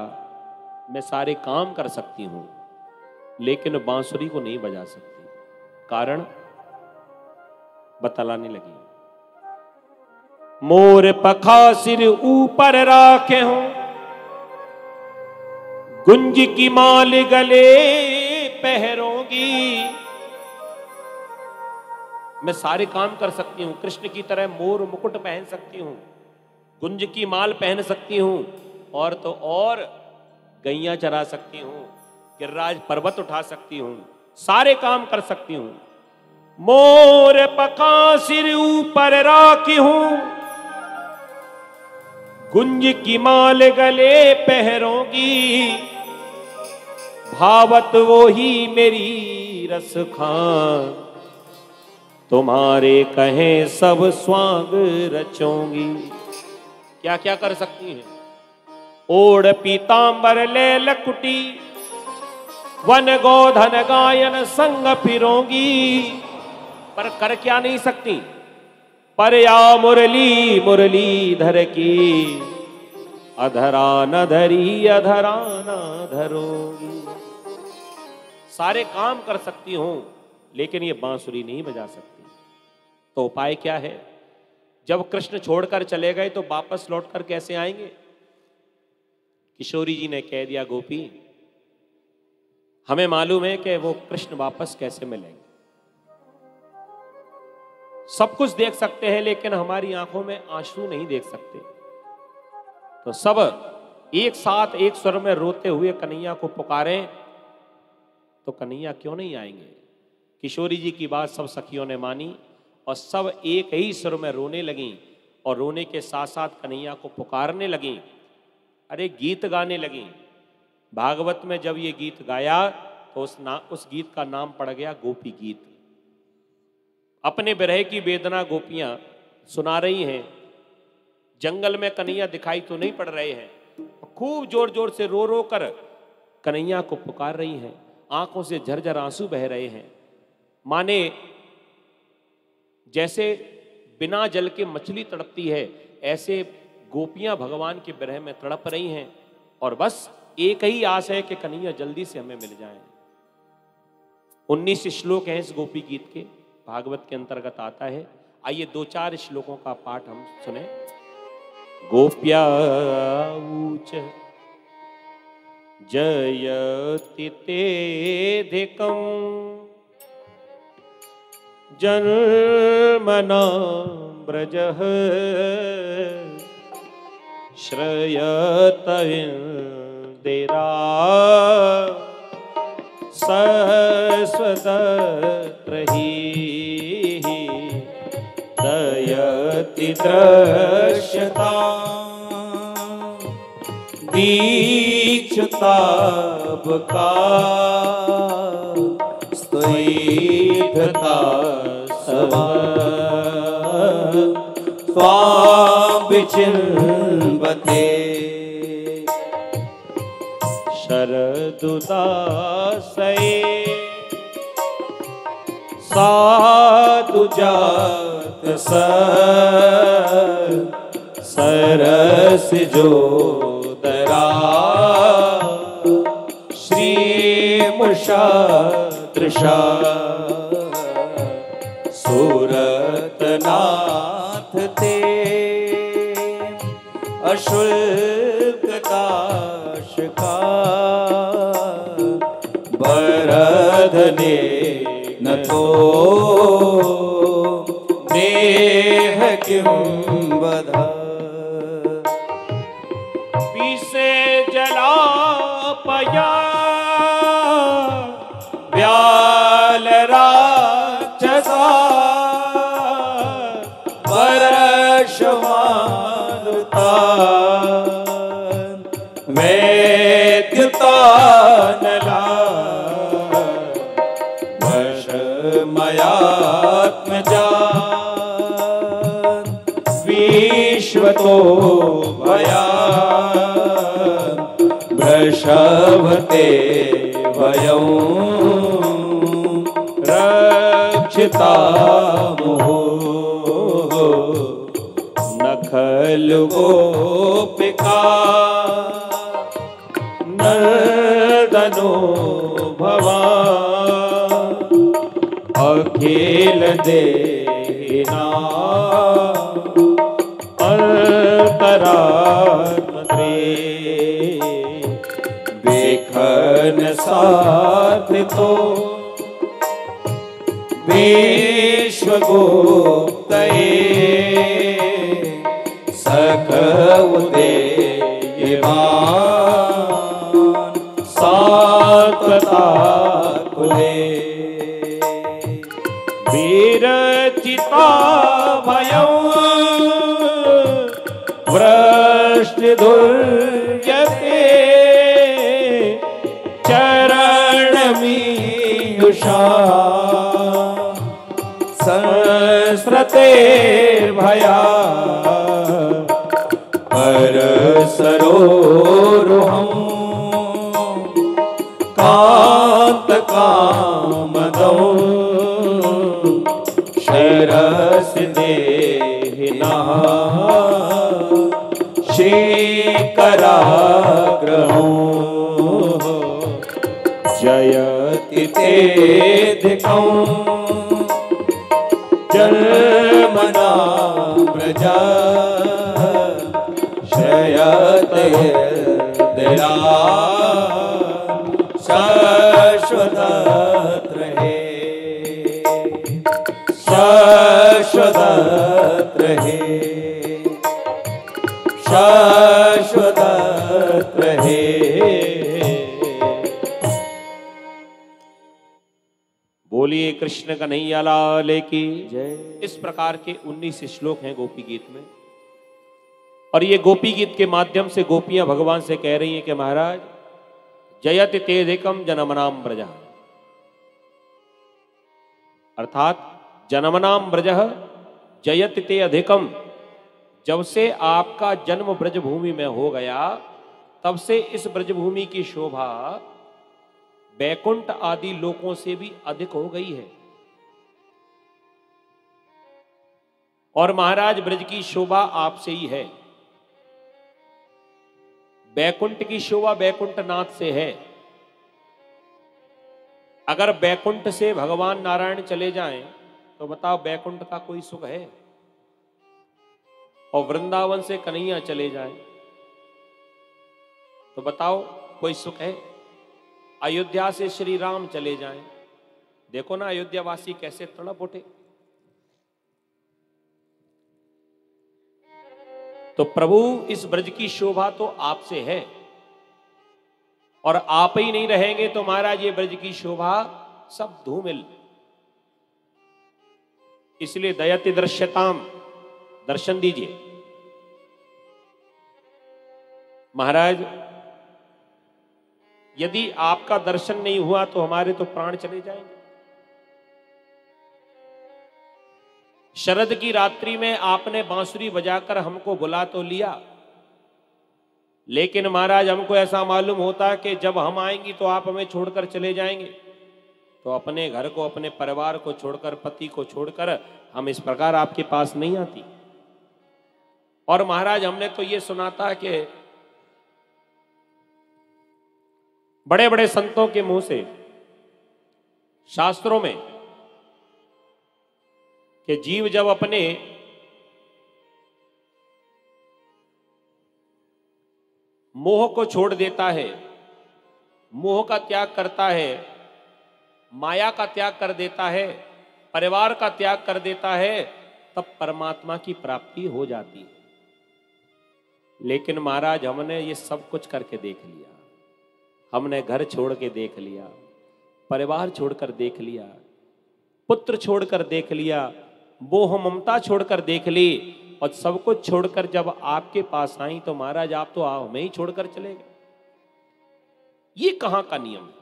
मैं सारे काम कर सकती हूं, लेकिन बांसुरी को नहीं बजा सकती। कारण बतलाने लगी। मोर पखा सिर ऊपर राखे हूं, गुंज की माल गले पहरोंगी। मैं सारे काम कर सकती हूं, कृष्ण की तरह मोर मुकुट पहन सकती हूं, गुंज की माल पहन सकती हूं, और तो और गैया चरा सकती हूं, गिरिराज पर्वत उठा सकती हूं, सारे काम कर सकती हूं। मोर पका सिर ऊपर राखी हूं, गुंज की माल गले पहरोंगी। भावत वो ही मेरी रस खान, तुम्हारे कहे सब स्वांग रचोंगी। क्या क्या कर सकती हैं? ओढ़ पीतांबर ले लकुटी, वन गोधन गायन संग फिरोंगी। पर कर क्या नहीं सकती? पर या मुरली मुरलीधर की, अधरा न धरी अधरा न धरोगी। सारे काम कर सकती हूं, लेकिन ये बांसुरी नहीं बजा सकती। तो उपाय क्या है? जब कृष्ण छोड़कर चले गए तो वापस लौटकर कैसे आएंगे? किशोरी जी ने कह दिया, गोपी हमें मालूम है कि वो कृष्ण वापस कैसे मिलेंगे। सब कुछ देख सकते हैं, लेकिन हमारी आंखों में आंसू नहीं देख सकते। तो सब एक साथ एक स्वर में रोते हुए कन्हैया को पुकारें, तो कन्हैया क्यों नहीं आएंगे? किशोरी जी की बात सब सखियों ने मानी और सब एक ही स्वर में रोने लगी, और रोने के साथ साथ कन्हैया को पुकारने लगी। अरे गीत गाने लगी। भागवत में जब ये गीत गाया तो उस गीत का नाम पड़ गया गोपी गीत। अपने विरह की वेदना गोपियां सुना रही हैं। जंगल में कन्हैया दिखाई तो नहीं पड़ रहे हैं, खूब जोर जोर से रो रो कर कन्हैया को पुकार रही हैं। आंखों से झरझर आंसू बह रहे हैं, माने जैसे बिना जल के मछली तड़पती है, ऐसे गोपियां भगवान के विरह में तड़प रही हैं। और बस एक ही आस है कि कन्हैया जल्दी से हमें मिल जाए। 19 श्लोक हैं इस गोपी गीत के, भागवत के अंतर्गत आता है। आइए 2-4 श्लोकों का पाठ हम सुने। गोप्या ऊच जयति तेधिकं जन्मना ब्रजः श्रयतविन्दिरा सस्वतत्रहि दयति दृश्यता दीक्षताबका स्तैधता सवा स्वां विचिन्वते शरदुदासये साधुजात सरस जोदरा श्रीमुषादृशा सूरतनाथ ते अशुल्क दाश का बरधने न तो नेह किं बधा पीसे जला पया व्याल राक्षसा वर्षमानुता वैद्यतानला वशमयात्मजा विश्वतो भया वृषभते वयं रक्षिता मुहुः न खलु गोपिका नर्दनो भवान् अखिल देहिना अंतरात्मते बेखन सा प्रार्थितो विश्वगुप्तये सकलदेवान् सात्वताकुले विरचिता भयं वृष्टिदुर्यते चरणमीयुषा संस्रतेर्भया परसरोरुहं कान्तकामदं शरसि देहिनः शेखराग्रहो जयति तेऽधिकं जन्मना प्रजा श्रयते दिला शाश्वत रहे शाश्वत रहे शाश्वत रहे। बोलिए कृष्ण कन्हैया लाल की जय। इस प्रकार के 19 श्लोक हैं गोपी गीत में, और ये गोपी गीत के माध्यम से गोपियां भगवान से कह रही हैं कि महाराज जयति तेधिकम जनमनाम ब्रज, अर्थात जनमनाम ब्रज जयति ते अधिकम, जब से आपका जन्म ब्रजभूमि में हो गया तब से इस ब्रजभूमि की शोभा बैकुंठ आदि लोकों से भी अधिक हो गई है। और महाराज ब्रज की शोभा आपसे ही है। बैकुंठ की शोभा बैकुंठ नाथ से है। अगर बैकुंठ से भगवान नारायण चले जाएं तो बताओ बैकुंठ का कोई सुख है? और वृंदावन से कन्हैया चले जाएं तो बताओ कोई सुख है? अयोध्या से श्री राम चले जाएं, देखो ना अयोध्या वासी कैसे तड़प उठे। तो प्रभु इस ब्रज की शोभा तो आपसे है, और आप ही नहीं रहेंगे तो महाराज ये ब्रज की शोभा सब धूमिल। इसलिए दयति दृश्यताम, दर्शन दीजिए। महाराज यदि आपका दर्शन नहीं हुआ तो हमारे तो प्राण चले जाएंगे। शरद की रात्रि में आपने बांसुरी बजाकर हमको बुला तो लिया, लेकिन महाराज हमको ऐसा मालूम होता कि जब हम आएंगी तो आप हमें छोड़कर चले जाएंगे। तो अपने घर को, अपने परिवार को छोड़कर, पति को छोड़कर हम इस प्रकार आपके पास नहीं आती। और महाराज हमने तो ये सुना था कि बड़े बड़े संतों के मुंह से, शास्त्रों में, कि जीव जब अपने मोह को छोड़ देता है, मोह का त्याग करता है, माया का त्याग कर देता है, परिवार का त्याग कर देता है, तब परमात्मा की प्राप्ति हो जाती है। लेकिन महाराज हमने ये सब कुछ करके देख लिया। हमने घर छोड़ के देख लिया, परिवार छोड़कर देख लिया, पुत्र छोड़कर देख लिया, मोह ममता छोड़कर देख ली, और सब कुछ छोड़कर जब आपके पास आई तो महाराज आप तो हमें ही छोड़कर चले गए। ये कहां का नियम है?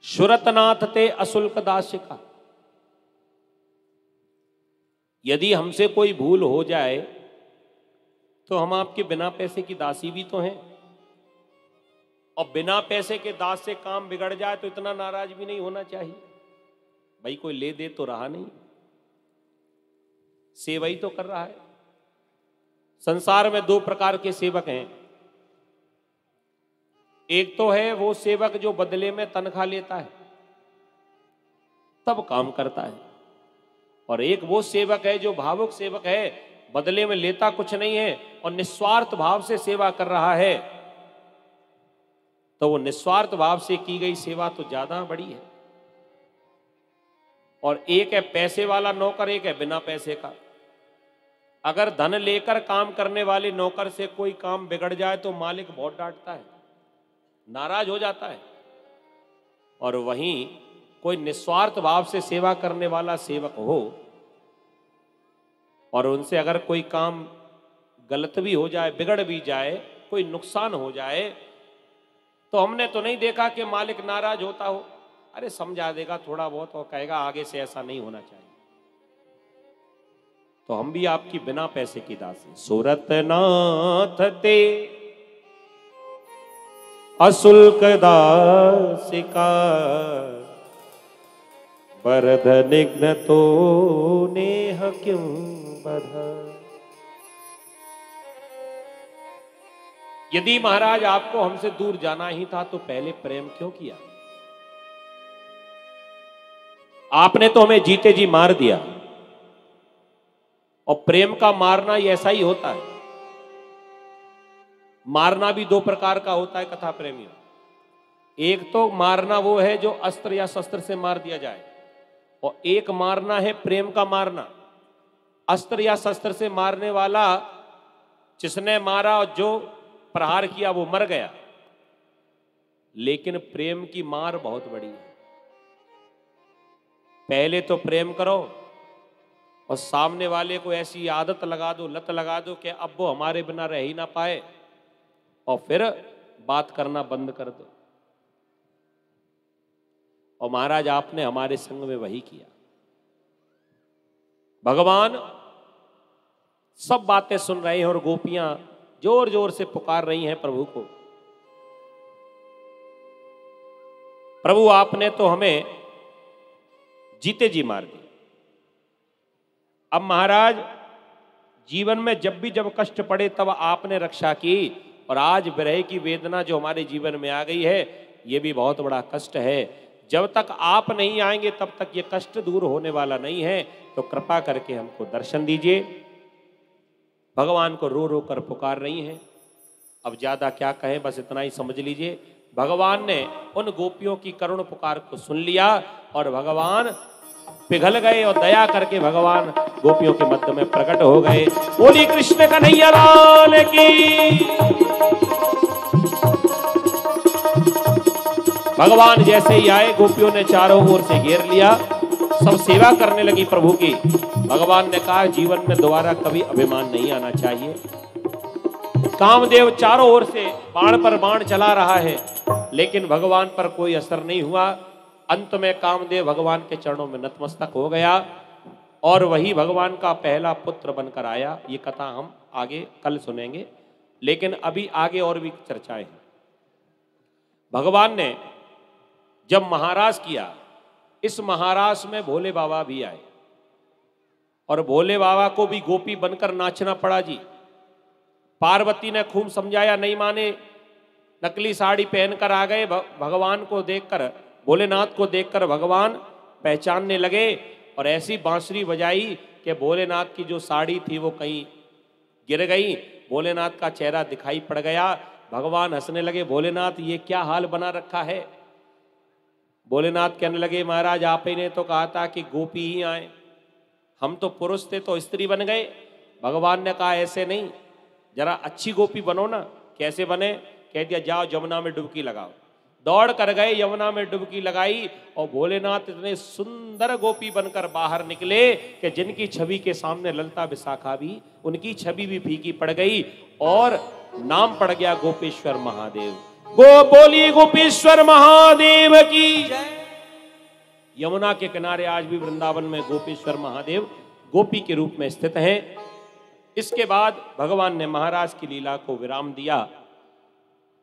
सुरतनाथ ते अशुल्क दासिका। यदि हमसे कोई भूल हो जाए तो हम आपके बिना पैसे की दासी भी तो हैं, और बिना पैसे के दास से काम बिगड़ जाए तो इतना नाराज भी नहीं होना चाहिए। भाई कोई ले दे तो रहा नहीं, सेवा ही तो कर रहा है। संसार में दो प्रकार के सेवक हैं। एक तो है वो सेवक जो बदले में तनख्वाह लेता है, तब काम करता है, और एक वो सेवक है जो भावुक सेवक है, बदले में लेता कुछ नहीं है और निस्वार्थ भाव से सेवा कर रहा है, तो वो निस्वार्थ भाव से की गई सेवा तो ज्यादा बड़ी है। और एक है पैसे वाला नौकर, एक है बिना पैसे का। अगर धन लेकर काम करने वाले नौकर से कोई काम बिगड़ जाए तो मालिक बहुत डांटता है, नाराज हो जाता है। और वहीं कोई निस्वार्थ भाव से सेवा करने वाला सेवक हो और उनसे अगर कोई काम गलत भी हो जाए, बिगड़ भी जाए, कोई नुकसान हो जाए, तो हमने तो नहीं देखा कि मालिक नाराज होता हो। अरे समझा देगा थोड़ा बहुत और कहेगा आगे से ऐसा नहीं होना चाहिए। तो हम भी आपकी बिना पैसे की दासी। सूरत नाथ ते अशुल्क दासिका, बरध निघ्न तो नेह क्यों बधा। यदि महाराज आपको हमसे दूर जाना ही था तो पहले प्रेम क्यों किया? आपने तो हमें जीते जी मार दिया। और प्रेम का मारना ये ऐसा ही होता है। मारना भी दो प्रकार का होता है कथा प्रेमियों। एक तो मारना वो है जो अस्त्र या शस्त्र से मार दिया जाए, और एक मारना है प्रेम का मारना। अस्त्र या शस्त्र से मारने वाला, जिसने मारा और जो प्रहार किया वो मर गया, लेकिन प्रेम की मार बहुत बड़ी है। पहले तो प्रेम करो और सामने वाले को ऐसी आदत लगा दो, लत लगा दो कि अब वो हमारे बिना रह ही ना पाए, और फिर बात करना बंद कर दो। और महाराज आपने हमारे संग में वही किया। भगवान सब बातें सुन रहे हैं और गोपियां जोर जोर से पुकार रही हैं प्रभु को। प्रभु आपने तो हमें जीते जी मार दिया। अब महाराज जीवन में जब कष्ट पड़े तब आपने रक्षा की, और आज विरह की वेदना जो हमारे जीवन में आ गई है, ये भी बहुत बड़ा कष्ट है। जब तक आप नहीं आएंगे तब तक ये कष्ट दूर होने वाला नहीं है। तो कृपा करके हमको दर्शन दीजिए। भगवान को रो रो कर पुकार रही हैं। अब ज्यादा क्या कहें, बस इतना ही समझ लीजिए। भगवान ने उन गोपियों की करुण पुकार को सुन लिया और भगवान पिघल गए और दया करके भगवान गोपियों के मध्य में प्रकट हो गए। बोली कृष्ण कन्हैया लाल की। भगवान जैसे ही आए, गोपियों ने चारों ओर से घेर लिया, सब सेवा करने लगी प्रभु की। भगवान ने कहा जीवन में दोबारा कभी अभिमान नहीं आना चाहिए। कामदेव चारों ओर से बाण पर बाण चला रहा है, लेकिन भगवान पर कोई असर नहीं हुआ। अंत में कामदेव भगवान के चरणों में नतमस्तक हो गया और वही भगवान का पहला पुत्र बनकर आया। ये कथा हम आगे कल सुनेंगे, लेकिन अभी आगे और भी चर्चाएं हैं। भगवान ने जब महाराज किया, इस महाराज में भोले बाबा भी आए और भोले बाबा को भी गोपी बनकर नाचना पड़ा जी। पार्वती ने खूब समझाया, नहीं माने, नकली साड़ी पहनकर आ गए। भगवान को देखकर, भोलेनाथ को देखकर भगवान पहचानने लगे और ऐसी बांसुरी बजाई कि भोलेनाथ की जो साड़ी थी वो कहीं गिर गई। भोलेनाथ का चेहरा दिखाई पड़ गया। भगवान हंसने लगे, भोलेनाथ ये क्या हाल बना रखा है। भोलेनाथ कहने लगे, महाराज आप ही ने तो कहा था कि गोपी ही आए, हम तो पुरुष थे तो स्त्री बन गए। भगवान ने कहा ऐसे नहीं, जरा अच्छी गोपी बनो ना। कैसे बने? कह दिया जाओ यमुना में डुबकी लगाओ। दौड़ कर गए, यमुना में डुबकी लगाई और भोलेनाथ इतने सुंदर गोपी बनकर बाहर निकले कि जिनकी छवि के सामने ललता विशाखा भी, उनकी छवि भी फीकी पड़ गई और नाम पड़ गया गोपेश्वर महादेव। बोली गोपेश्वर महादेव की। यमुना के किनारे आज भी वृंदावन में गोपेश्वर महादेव गोपी के रूप में स्थित हैं। इसके बाद भगवान ने महाराज की लीला को विराम दिया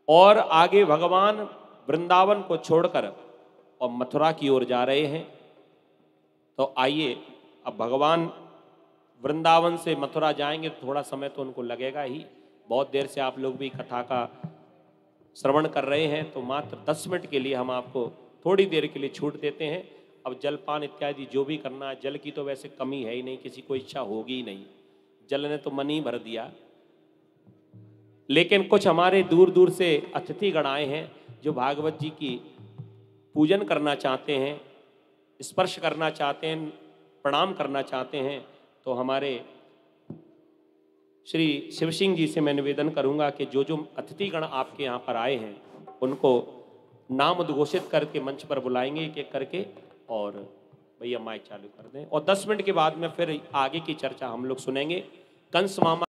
और आगे भगवान वृंदावन को छोड़कर और मथुरा की ओर जा रहे हैं। तो आइए, अब भगवान वृंदावन से मथुरा जाएंगे तो थोड़ा समय तो उनको लगेगा ही। बहुत देर से आप लोग भी कथा का श्रवण कर रहे हैं, तो मात्र 10 मिनट के लिए हम आपको थोड़ी देर के लिए छूट देते हैं। अब जलपान इत्यादि जो भी करना है, जल की तो वैसे कमी है ही नहीं, किसी को इच्छा होगी ही नहीं। जल ने तो मन ही भर दिया। लेकिन कुछ हमारे दूर दूर से अतिथि गण आए हैं जो भागवत जी की पूजन करना चाहते हैं, स्पर्श करना चाहते हैं, प्रणाम करना चाहते हैं। तो हमारे श्री शिव सिंह जी से मैं निवेदन करूंगा कि जो जो अतिथिगण आपके यहाँ पर आए हैं उनको नाम उद्घोषित करके मंच पर बुलाएंगे एक एक करके, और भैया माइक चालू कर दें। और 10 मिनट के बाद में फिर आगे की चर्चा हम लोग सुनेंगे। कंस मामा